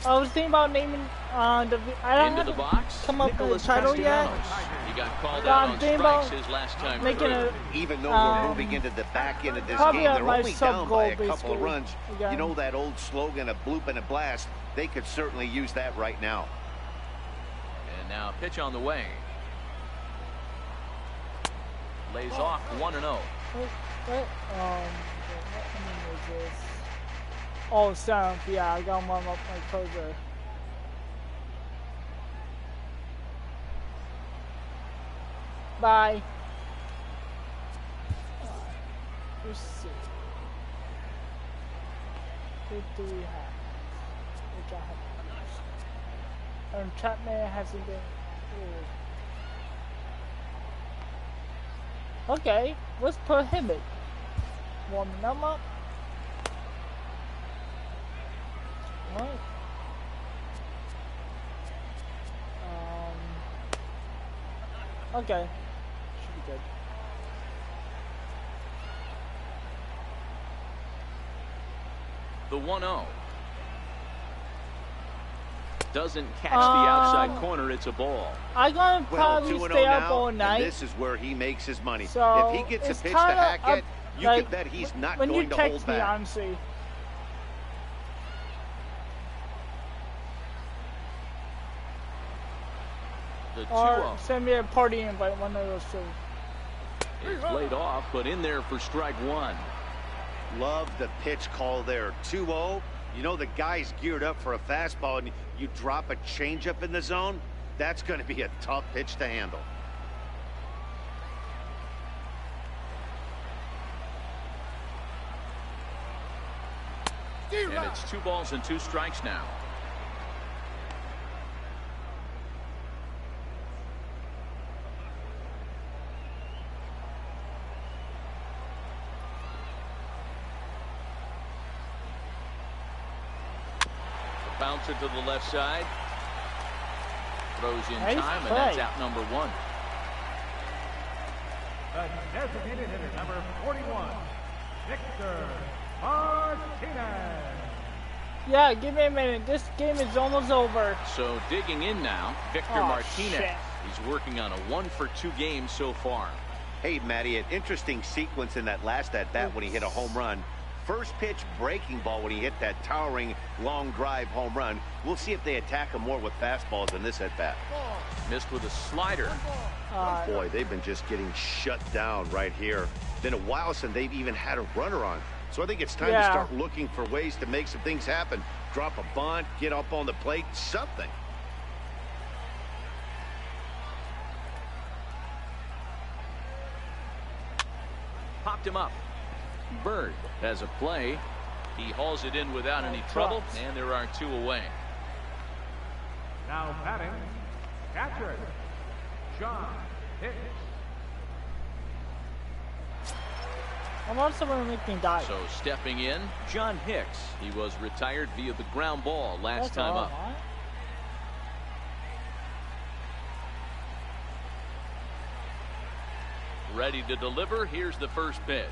I was thinking about naming the. I don't Into have the to box, come up with a Nicholas title yet. Castellanos. He got called But out I'm on thinking strikes about his last time making through. Even though we're moving into the back end of this probably game, at they're my only sub down goal, by a couple of basically, runs. again. You know that old slogan, a bloop and a blast? They could certainly use that right now. And now pitch on the way. Lays off 1-0. What inning is this? Oh, 7th. Yeah, I got one up my closer. Bye. Let's see. Who do we have? Which I have. And Chapman hasn't been. Ooh. Okay, let's put him in. Warm them up. What? Okay. Should be good. The 1-0. Doesn't catch the outside corner. It's a ball. I'm gonna probably 2-0 stay up now, all night. and this is where he makes his money. So if he gets it's a pitch to kinda hack up, at, you like, can bet he's not when going you to text hold me, back. honestly. The Or 2-0 send me a party invite, one of those two. is laid off, but in there for strike 1. Love the pitch call there. 2-0. You know the guy's geared up for a fastball, and you drop a changeup in the zone. That's going to be a tough pitch to handle. And it's 2 balls and 2 strikes now. Bouncer to the left side. Throws in Nice time, and play. that's out number 1. The designated hitter, number 41, Victor Martinez. Yeah, give me a minute. This game is almost over. So digging in now, Victor Oh, Martinez. shit. He's working on a 1-for-2 game so far. Hey, Matty, an interesting sequence in that last at-bat when he hit a home run. First pitch breaking ball when he hit that towering long drive home run. We'll see if they attack him more with fastballs in this at-bat. Missed with a slider. Boy, they've been just getting shut down right here. Been a while since they've even had a runner on. So I think it's time to start looking for ways to make some things happen. Drop a bunt, get up on the plate, something. popped him up. Bird has a play. He hauls it in without any trouble, and there are 2 away. Now batting, catcher, John Hicks. I want someone to make me die. So stepping in, John Hicks. He was retired via the ground ball last time up. Ready to deliver. Here's the first pitch.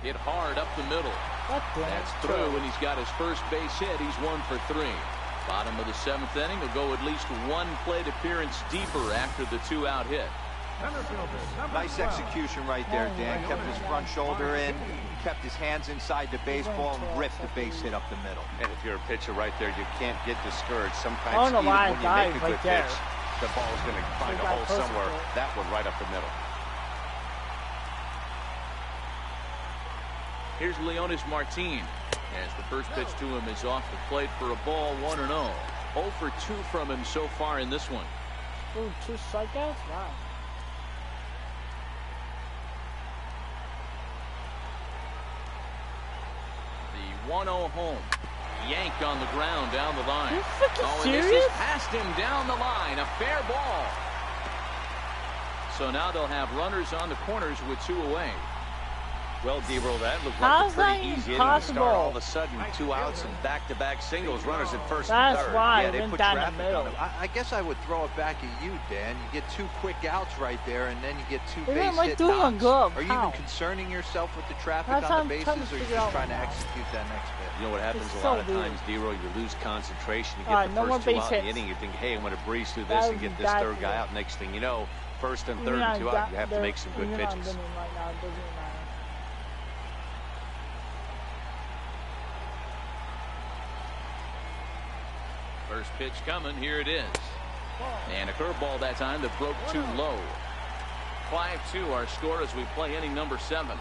Hit hard up the middle. That's through, and he's got his first base hit. He's 1 for 3. Bottom of the 7th inning. Will go at least 1 plate appearance deeper after the 2-out hit. Nice execution right there, Dan. Kept his front shoulder in, kept his hands inside the baseball, and ripped the base hit up the middle. And if you're a pitcher right there, you can't get discouraged. Sometimes I don't know even why when you make a good pitch, the ball's going to find a hole somewhere. That one right up the middle. Here's Leonis Martin as the first pitch to him is off the plate for a ball, 1-0. 0 for 2 from him so far in this one. Ooh, 2 strikeouts? Wow. The 1-0 home. Yanked on the ground down the line. Are you freaking serious? This is past him down the line. A fair ball. So now they'll have runners on the corners with 2 away. Well, D-Roll, that looked How's like a pretty that easy inning to start. impossible? All of a sudden, 2 outs and back-to-back singles. Runners at first That's and third. why Yeah, I they went put down the traffic middle. on him. I guess I would throw it back at you, Dan. You get 2 quick outs right there, and then you get 2 They didn't base like hit doing a knocks. glove. Are you How? even concerning yourself with the traffic That's how on the I'm trying to bases, or are you figure just out trying to now. execute that next pitch? You know what happens It's a so lot of weird. times, D-Roll, you lose concentration. You All get right, the no more first 2 base out in the hits. inning. You think, hey, I'm going to breeze through That this and would get be this bad third for guy you. out. Next thing you know, first and third Even and 2 out. You have to they're- make some good even I'm pitches. winning right now, it doesn't matter. First pitch coming. Here it is. And a curveball that time that broke too low. 5-2 our score as we play inning number 7.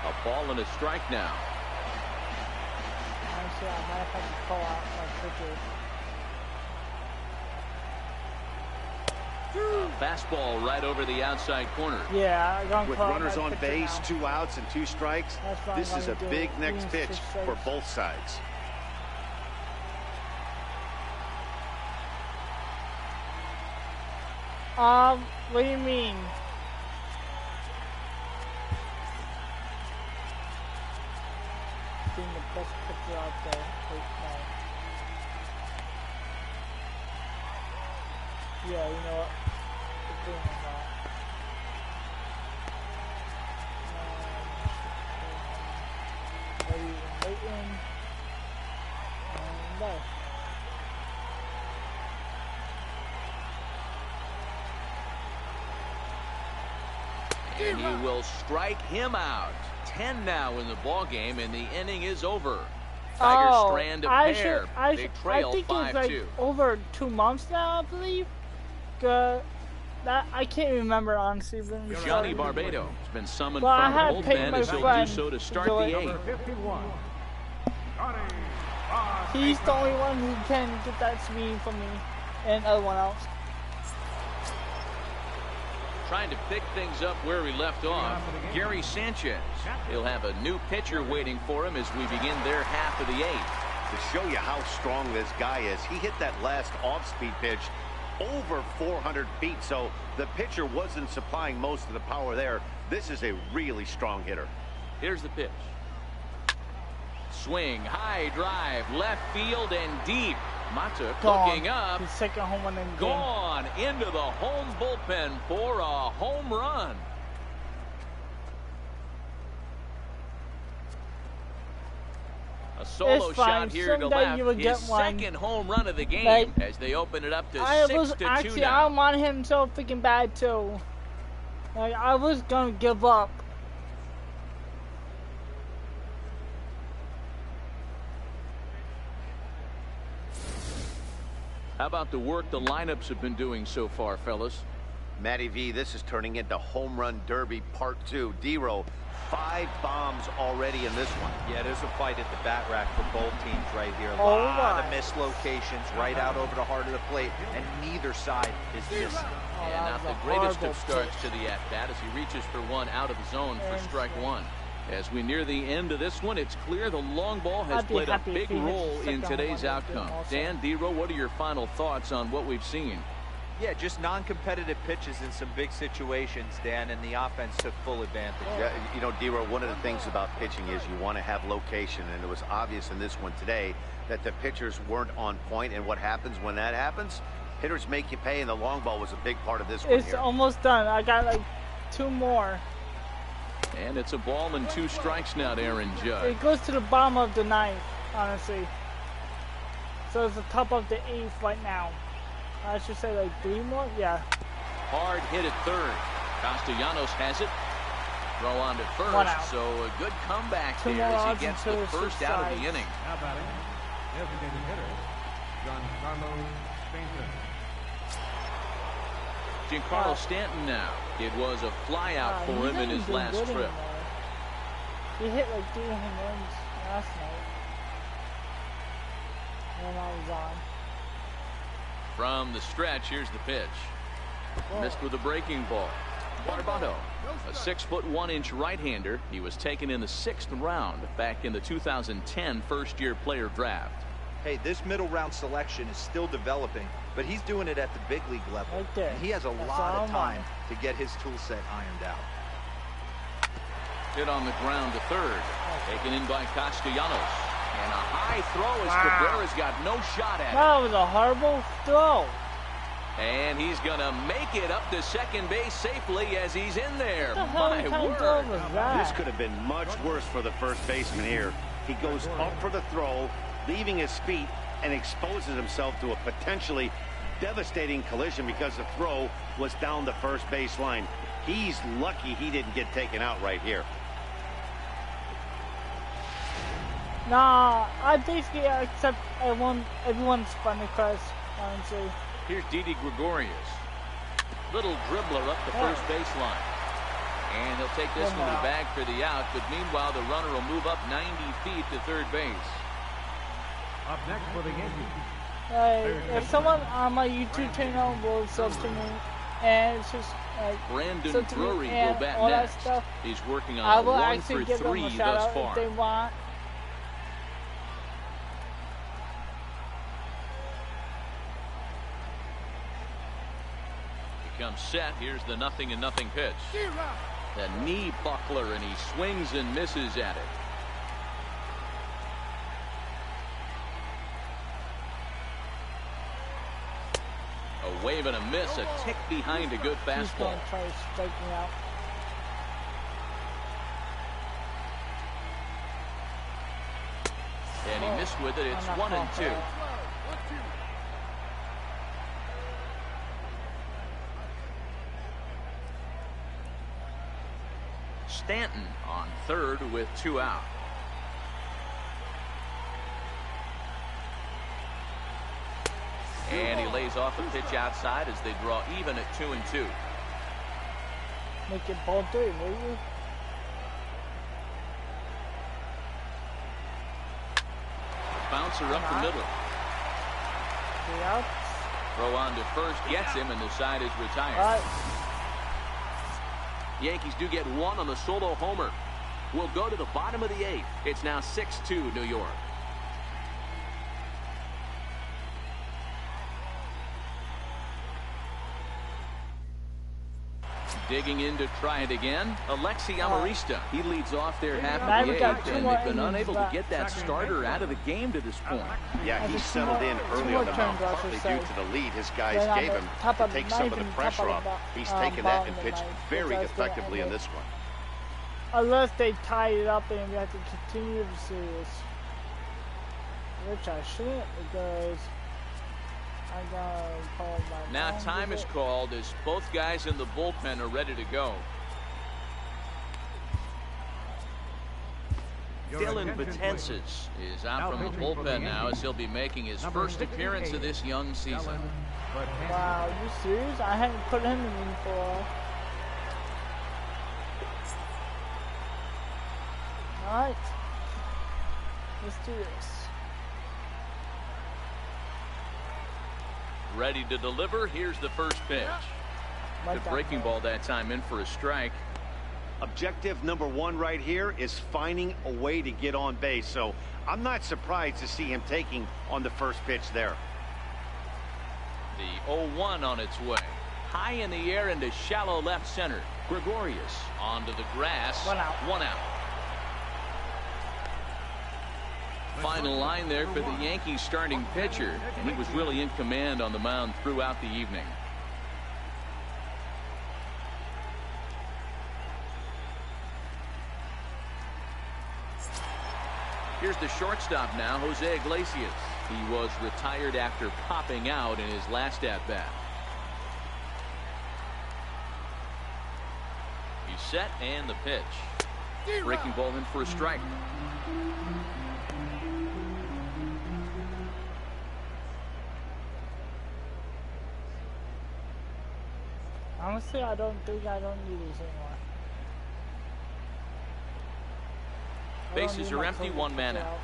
A ball and a strike now. Honestly, I might have to call out my pitcher. Fastball right over the outside corner. Yeah, I'm gonna With call out runners my on pitcher base, now. 2 outs and 2 strikes, That's what I'm this is a gonna do. big next Means pitch 6 for strikes. both sides. What do you mean? Being the best pitcher out there right now. Yeah, you know what? We're doing that. Ready and waiting. And left. And he will strike him out. 10 now in the ball game, and the inning is over. Tiger strand a pair. They trail 5-2. I think it's like over 2 months now, I believe. That I can't remember honestly. Johnny Barbado has been summoned Well, I from the had paid bullpen my as he'll do friend so to to start do the it. 8th. 51. Johnny He's the only one who can get that swing from me and everyone else. Trying to pick things up where he left off. Gary Sanchez. He'll have a new pitcher waiting for him as we begin their half of the 8th. To show you how strong this guy is, he hit that last off-speed pitch over 400 feet, so the pitcher wasn't supplying most of the power there. This is a really strong hitter. Here's the pitch. Swing, high drive, left field and deep. Mata looking up. His second home run in the game. Gone into the home bullpen for a home run. A solo It's fine. shot here to Someday left. you will His get one. second home run of the game Like, as they open it up to I 6-2 was actually, now. I want him so freaking bad too. Like, I was gonna give up. How about the work the lineups have been doing so far, fellas? Matty V, this is turning into home run derby part 2. D-Row, 5 bombs already in this one. Yeah, there's a fight at the bat rack for both teams right here. A lot of missed locations right out over the heart of the plate, and neither side is missing. And not the greatest of starts to the at-bat as he reaches for one out of the zone for strike one. As we near the end of this one, it's clear the long ball has played a big role in today's outcome. Dan, D-Row, what are your final thoughts on what we've seen? Yeah, just non-competitive pitches in some big situations, Dan, and the offense took full advantage. Yeah, you know, D-Row, one of the things about pitching is you want to have location, and it was obvious in this one today that the pitchers weren't on point, and what happens when that happens? Hitters make you pay, and the long ball was a big part of this one. It's almost done. I got like 2 more. And it's a ball and 2 strikes now to Aaron Judge. It goes to the bottom of the 9th, honestly. So it's the top of the 8th right now. I should say like 3 more. Yeah. Hard hit at third. Castellanos has it. Throw on to first. So a good comeback there as he gets the first out of the inning. Now batting, designated hitter, Giancarlo Stanton. Giancarlo Stanton now. It was a fly out for him in his last trip. Anymore. He hit like 3 home runs last night. And I was on. From the stretch, here's the pitch. Missed with a breaking ball. Barbado, a 6'1" right-hander. He was taken in the 6th round back in the 2010 first-year player draft. Hey, this middle round selection is still developing, but he's doing it at the big league level. Right there. And he has a lot of time to get his tool set ironed out. Hit on the ground to third. Taken in by Castellanos. And a high throw as Cabrera's got no shot at it. That was a horrible throw. And he's going to make it up to second base safely as he's in there. My word. This could have been much worse for the first baseman here. He goes up for the throw, leaving his feet, and exposes himself to a potentially devastating collision because the throw was down the first base line. He's lucky he didn't get taken out right here. Nah, I basically accept everyone's fun request, honestly. Here's Didi Gregorius. Little dribbler up the first baseline. And he'll take this one to the bag for the out, but meanwhile the runner will move up 90 feet to third base. Up next for the Yankees. If someone on my YouTube channel will sub to me, and it's just like Brandon Drury will bat all next. that stuff, He's working I on will a 1 actually for give them 3 a shout thus out far. if they want. Comes set. Here's the 0-0 pitch. The knee buckler, and he swings and misses at it. A wave and a miss, a tick behind a good fastball. He's going to try to strike me out. And he missed with it. It's 1-2. Stanton on third with 2 out. And he lays off a pitch outside as they draw even at 2-2. Make it ball 3, will you? Bouncer up the middle. 3 outs. Throw on to first, gets him, and the side is retired. All right. Yankees do get 1 on the solo homer. We'll go to the bottom of the 8th. It's now 6-2 New York. Digging in to try it again, Alexi Amarista. He leads off there half of the 8th, and they've been unable to get that starter out of the game to this point. Yeah, he settled in early on the mound, partly due to the lead his guys gave him to take some of the pressure off. He's taken that and pitched very effectively in this one. Unless they tie it up and we have to continue the series. Which I shouldn't, because I gotta call my now time is called as both guys in the bullpen are ready to go. Dylan Betances is out from the bullpen now, as he'll be making his first appearance of this young season. Wow, you serious? I hadn't put him in for a while. Alright. Let's do this. Ready to deliver. Here's the first pitch. Like The breaking ball that time in for a strike. Objective number one right here is finding a way to get on base. So I'm not surprised to see him taking on the first pitch there. The 0-1 on its way. High in the air into shallow left center. Gregorius onto the grass. 1 out. 1 out. Final line there for the Yankees starting pitcher, and he was really in command on the mound throughout the evening. Here's the shortstop now, Jose Iglesias. He was retired after popping out in his last at-bat. He's set, and the pitch. Breaking ball in for a strike. Honestly, I don't think I don't need this anymore. Bases are empty, 1 man out.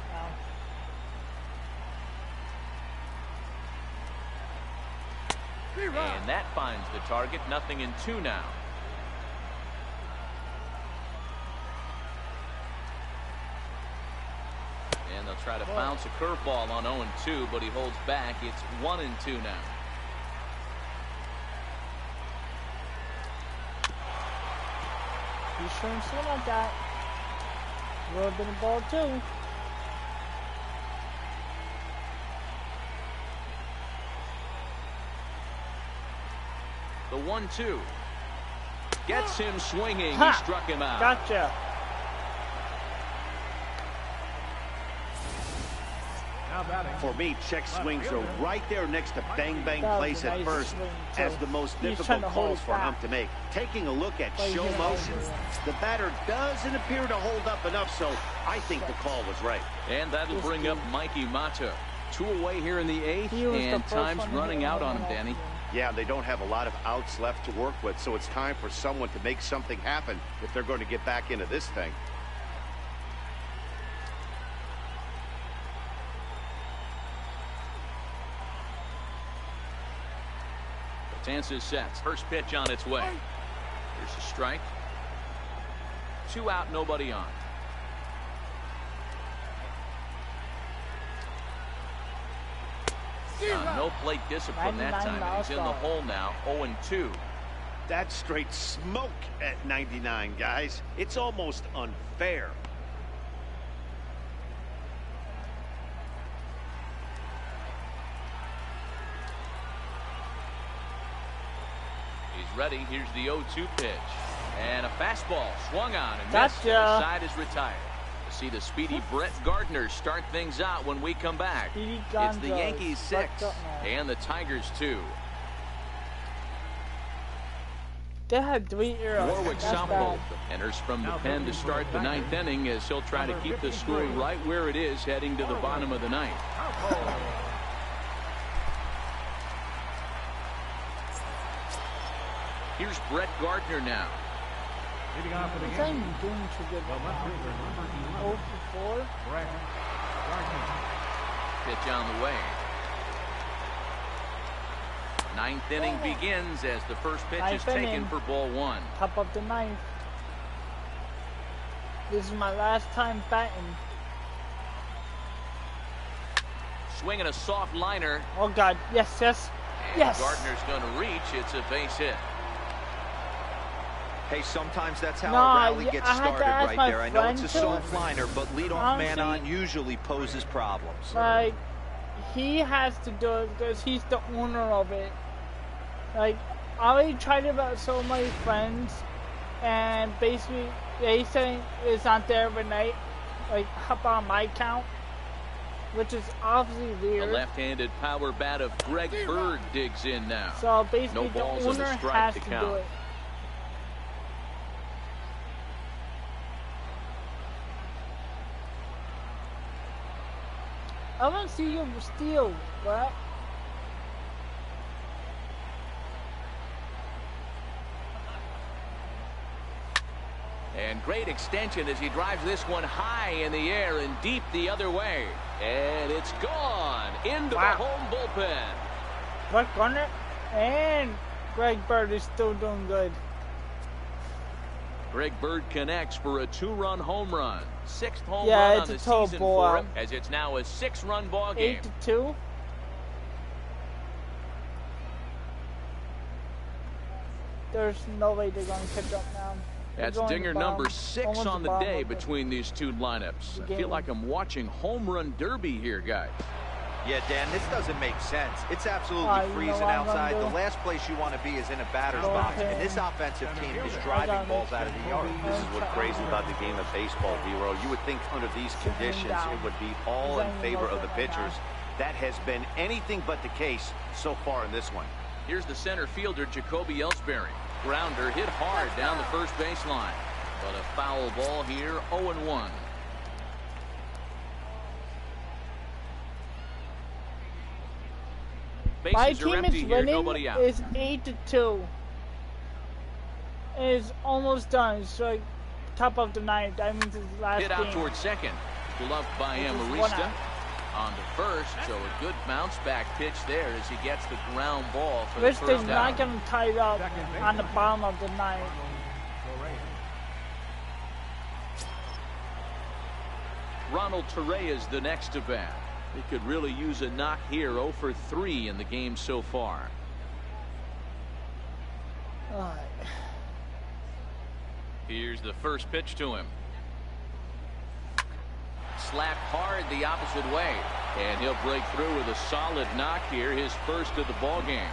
And that finds the target. 0-2 now. And they'll try to bounce a curveball on 0-2, but he holds back. It's 1-2 now. He's showing something like that. A little bit of ball too. The 1-2 gets him swinging. Ha! He struck him out. Gotcha. For me, check swings are right there next to bang bang That was plays a at nice first swing, as too. the most He's difficult trying to hold calls it for an ump back. to make. Taking a look at But he show hit it motion, over. the batter doesn't appear to hold up enough, so I think the call was right. And that'll bring up Mikey Mata. 2 away here in the 8th, He was the and first time's one to running hit out home on him, run. Danny. Yeah, they don't have a lot of outs left to work with, so it's time for someone to make something happen if they're going to get back into this thing. Betances sets. First pitch on its way. Here's a strike. 2 out, nobody on. No plate discipline that 99 time. He's in the miles hole now. 0-2. That's straight smoke at 99, guys. It's almost unfair. He's ready. Here's the 0-2 pitch. And a fastball swung on and missed. Gotcha. The side is retired. To see the speedy Brett Gardner start things out when we come back. Speedy It's the Gonzalez. Yankees 6 Brett Gardner. and the Tigers 2. They had 3 errors. Warwick That's Southhold bad. enters from the pen to start the 9th inning, as he'll try to keep the score right where it is heading to the bottom of the 9th. Here's Brett Gardner now. Leading off for the He's game. not even doing too good. The left fielder, number 11, 0 for 4. Brett Gardner. Pitch on the way. 9th inning begins as the first pitch is Ninth taken inning. for ball 1. Top of the 9th. This is my last time batting. Swinging a soft liner. Oh God, yes, yes, And yes. Gardner's going to reach. It's a base hit. Hey, sometimes that's how No, a rally I gets had to started ask right my there. I know it's a friend soft liner, but leadoff man on Honestly, usually poses problems. Like, he has to do it because he's the owner of it. Like, I already tried it about so many friends, and basically they say it's not there every night. Like, hop on my account, which is obviously The weird. left-handed power bat of Greg Bird digs in now. So basically, No the balls and a owner strike has to to count. do it. I want to see you steal, what? And great extension as he drives this one high in the air and deep the other way. And it's gone into the home bullpen. Work on it. And Greg Bird is still doing good. Greg Bird connects for a 2-run home run. 6th home run on the season for him, as it's now a 6-run ball game. 8-2. There's no way they're going to catch up now. That's dinger number 6 on the day between these two lineups. I feel like I'm watching home run derby here, guys. Yeah, Dan, this doesn't make sense. It's absolutely freezing outside. The last place you want to be is in a batter's box, and this offensive team is driving balls out of the yard. This is what's crazy about the game of baseball, D-Row. You would think under these conditions it would be all in favor of the pitchers. That has been anything but the case so far in this one. Here's the center fielder, Jacoby Ellsbury. Grounder hit hard down the first baseline. But a foul ball here, 0-1. My Bases are team empty is here, winning nobody out. is 8-2. It's almost done. It's like top of the ninth. That means it's the last Hit game. out toward second. Gloved by Amarista. On to first, so a good bounce back pitch there as he gets the ground ball for the first is down. not going to tie it up on the bottom of the ninth. Ronald Torreyes the next to bat. He could really use a knock here. 0 for 3 in the game so far. Here's the first pitch to him. Slapped hard the opposite way, and he'll break through with a solid knock here, his first of the ball game.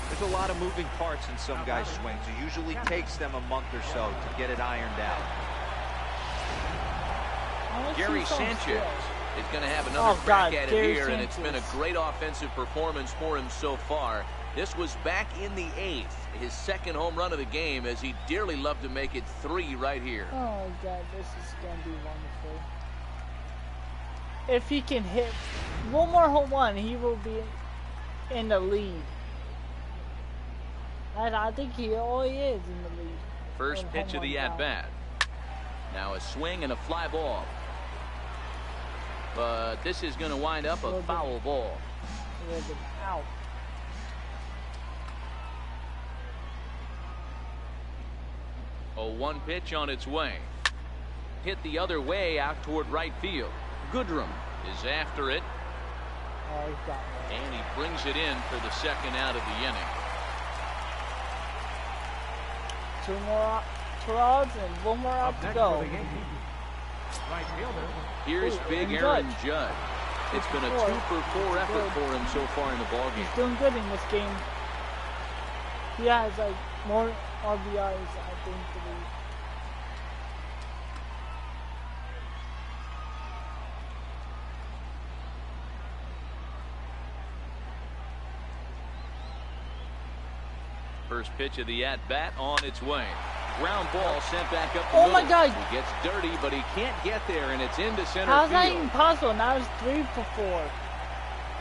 There's a lot of moving parts in some guys' swings. It usually takes them a month or so to get it ironed out. Gary Sanchez is going to have another crack at it here, and it's been a great offensive performance for him so far. This was back in the 8th, his second home run of the game, as he dearly loved to make it 3 right here. Oh, God, this is going to be wonderful. If he can hit one more home run, he will be in the lead. And I think he already is in the lead. First pitch of the at-bat. Now a swing and a fly ball. But this is going to wind up a foul ball. Out. A 1 pitch on its way. Hit the other way out toward right field. Goodrum is after it. And he brings it in for the second out of the inning. 2 more outs and 1 more out to go. Here's big Aaron Judge. It's been a 2 for 4 effort for him so far in the ballgame. He's doing good in this game. He has like more RBIs, I think, to be. First pitch of the at-bat on its way. Ground ball sent back up the middle. My God. He gets dirty, but he can't get there, and it's into center How's field. that even possible? Now it's 3 for 4.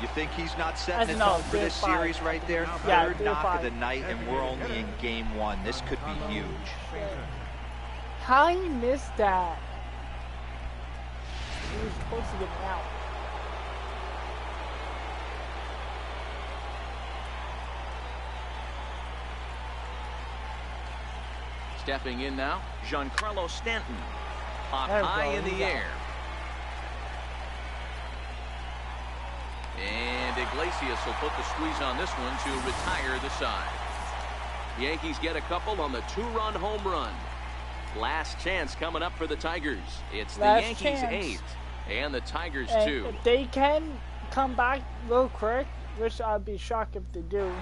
You think he's not setting the tone for this series right there? Yeah, Third knock of the night, and we're only in game 1. This could be huge. How he missed that? He was supposed to get out. Stepping in now, Giancarlo Stanton. Hot high in the air. And Iglesias will put the squeeze on this one to retire the side. Yankees get a couple on the 2-run home run. Last chance coming up for the Tigers. It's the Yankees 8th and the Tigers 2. If they can come back real quick, which I'd be shocked if they do.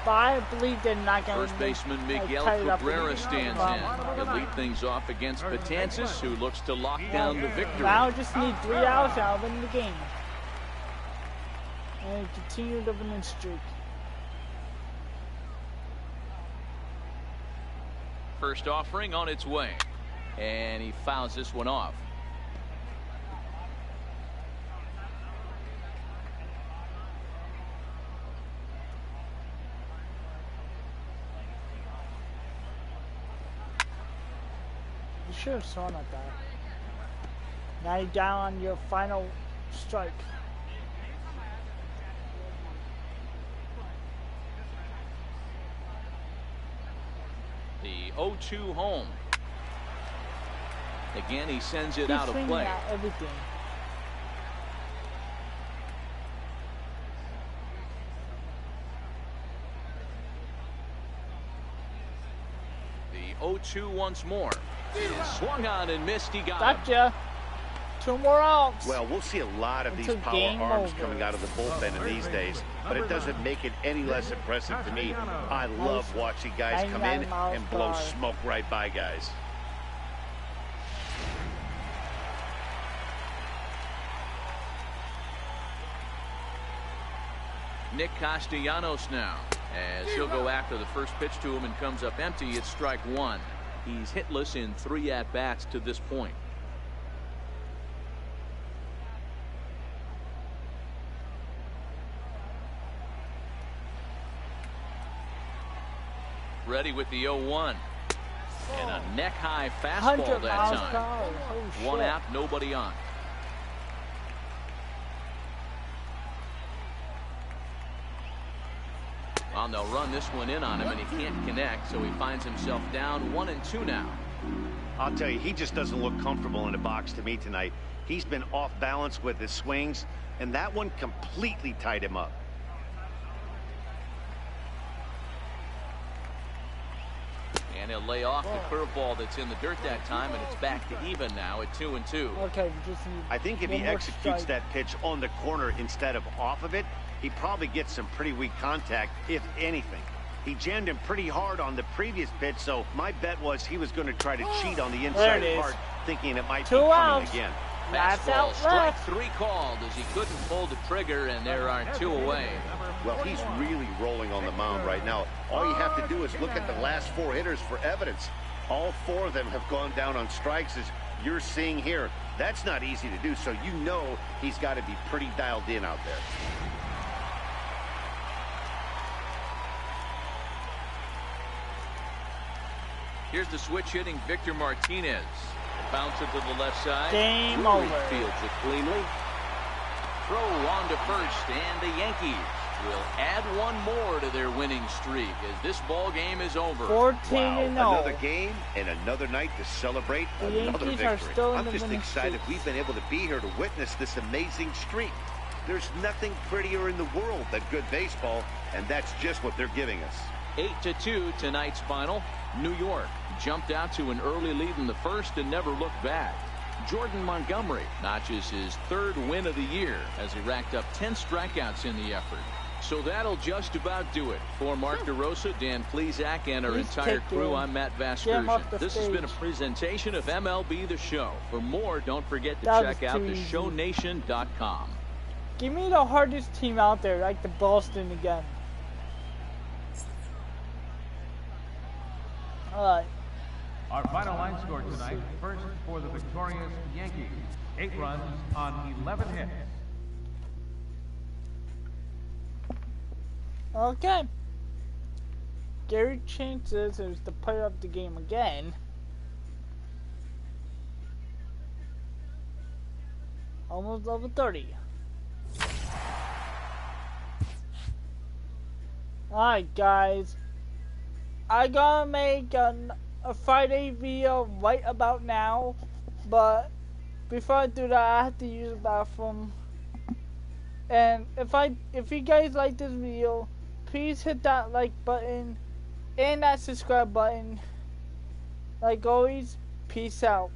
But I believe they're not going to. First baseman Miguel Cabrera stands in. He'll lead things off against Betances, who looks to lock down the victory. Now just need 3 outs and I'll win the game. And continue the winning streak. First offering on its way. And he fouls this one off. You should have thrown at that. Now you're down on your final strike. The 0-2 home. Again, he sends it out of play. Everything. The 0-2 once more. Swung on and missed. He got Gotcha. 2 more outs. Well, we'll see a lot of these power arms coming out of the bullpen in these days, but it doesn't make it any less impressive to me. I love watching guys come in and blow smoke right by guys. Nick Castellanos now, as he'll go after the first pitch to him and comes up empty. It's strike 1. He's hitless in 3 at-bats to this point. Ready with the 0-1. And a neck-high fastball that time. One out, nobody on. Well, they'll run this one in on him, and he can't connect, so he finds himself down 1-2 now. I'll tell you, he just doesn't look comfortable in the box to me tonight. He's been off balance with his swings, and that one completely tied him up. And he'll lay off the curveball that's in the dirt that time, and it's back to even now at 2-2. Okay, I think if he executes that pitch on the corner instead of off of it, he probably gets some pretty weak contact, if anything. He jammed him pretty hard on the previous pitch, so my bet was he was going to try to cheat on the inside part, thinking it might be coming again. Fastball, strike 3 called as he couldn't pull the trigger, and there are 2 away. Well, he's really rolling on the mound right now. All you have to do is look at the last 4 hitters for evidence. All 4 of them have gone down on strikes, as you're seeing here. That's not easy to do, so you know he's got to be pretty dialed in out there. Here's the switch hitting Victor Martinez. Bounce it to the left side. Game over. Fields it cleanly. Throw on to first, and the Yankees will add 1 more to their winning streak as this ball game is over. 14-0. Another game and another night to celebrate another victory. I'm just excited we've been able to be here to witness this amazing streak. There's nothing prettier in the world than good baseball, and that's just what they're giving us. 8-2 tonight's final. New York jumped out to an early lead in the first and never looked back. Jordan Montgomery notches his 3rd win of the year as he racked up 10 strikeouts in the effort. So that'll just about do it. For Mark DeRosa, Dan Plesac, and our entire crew, I'm Matt Vasgersian. This has been a presentation of MLB The Show. For more, don't forget to check out theshownation.com. Give me the hardest team out there, like the Boston again. Alright. Our final line score tonight, first for the victorious Yankees, 8 runs on 11 hits. Okay. Gary Chances is the player of the game again. Almost level 30. Alright guys. I gotta make a Friday video right about now, but before I do that, I have to use the bathroom. And if you guys like this video, please hit that like button and that subscribe button. Like always, peace out.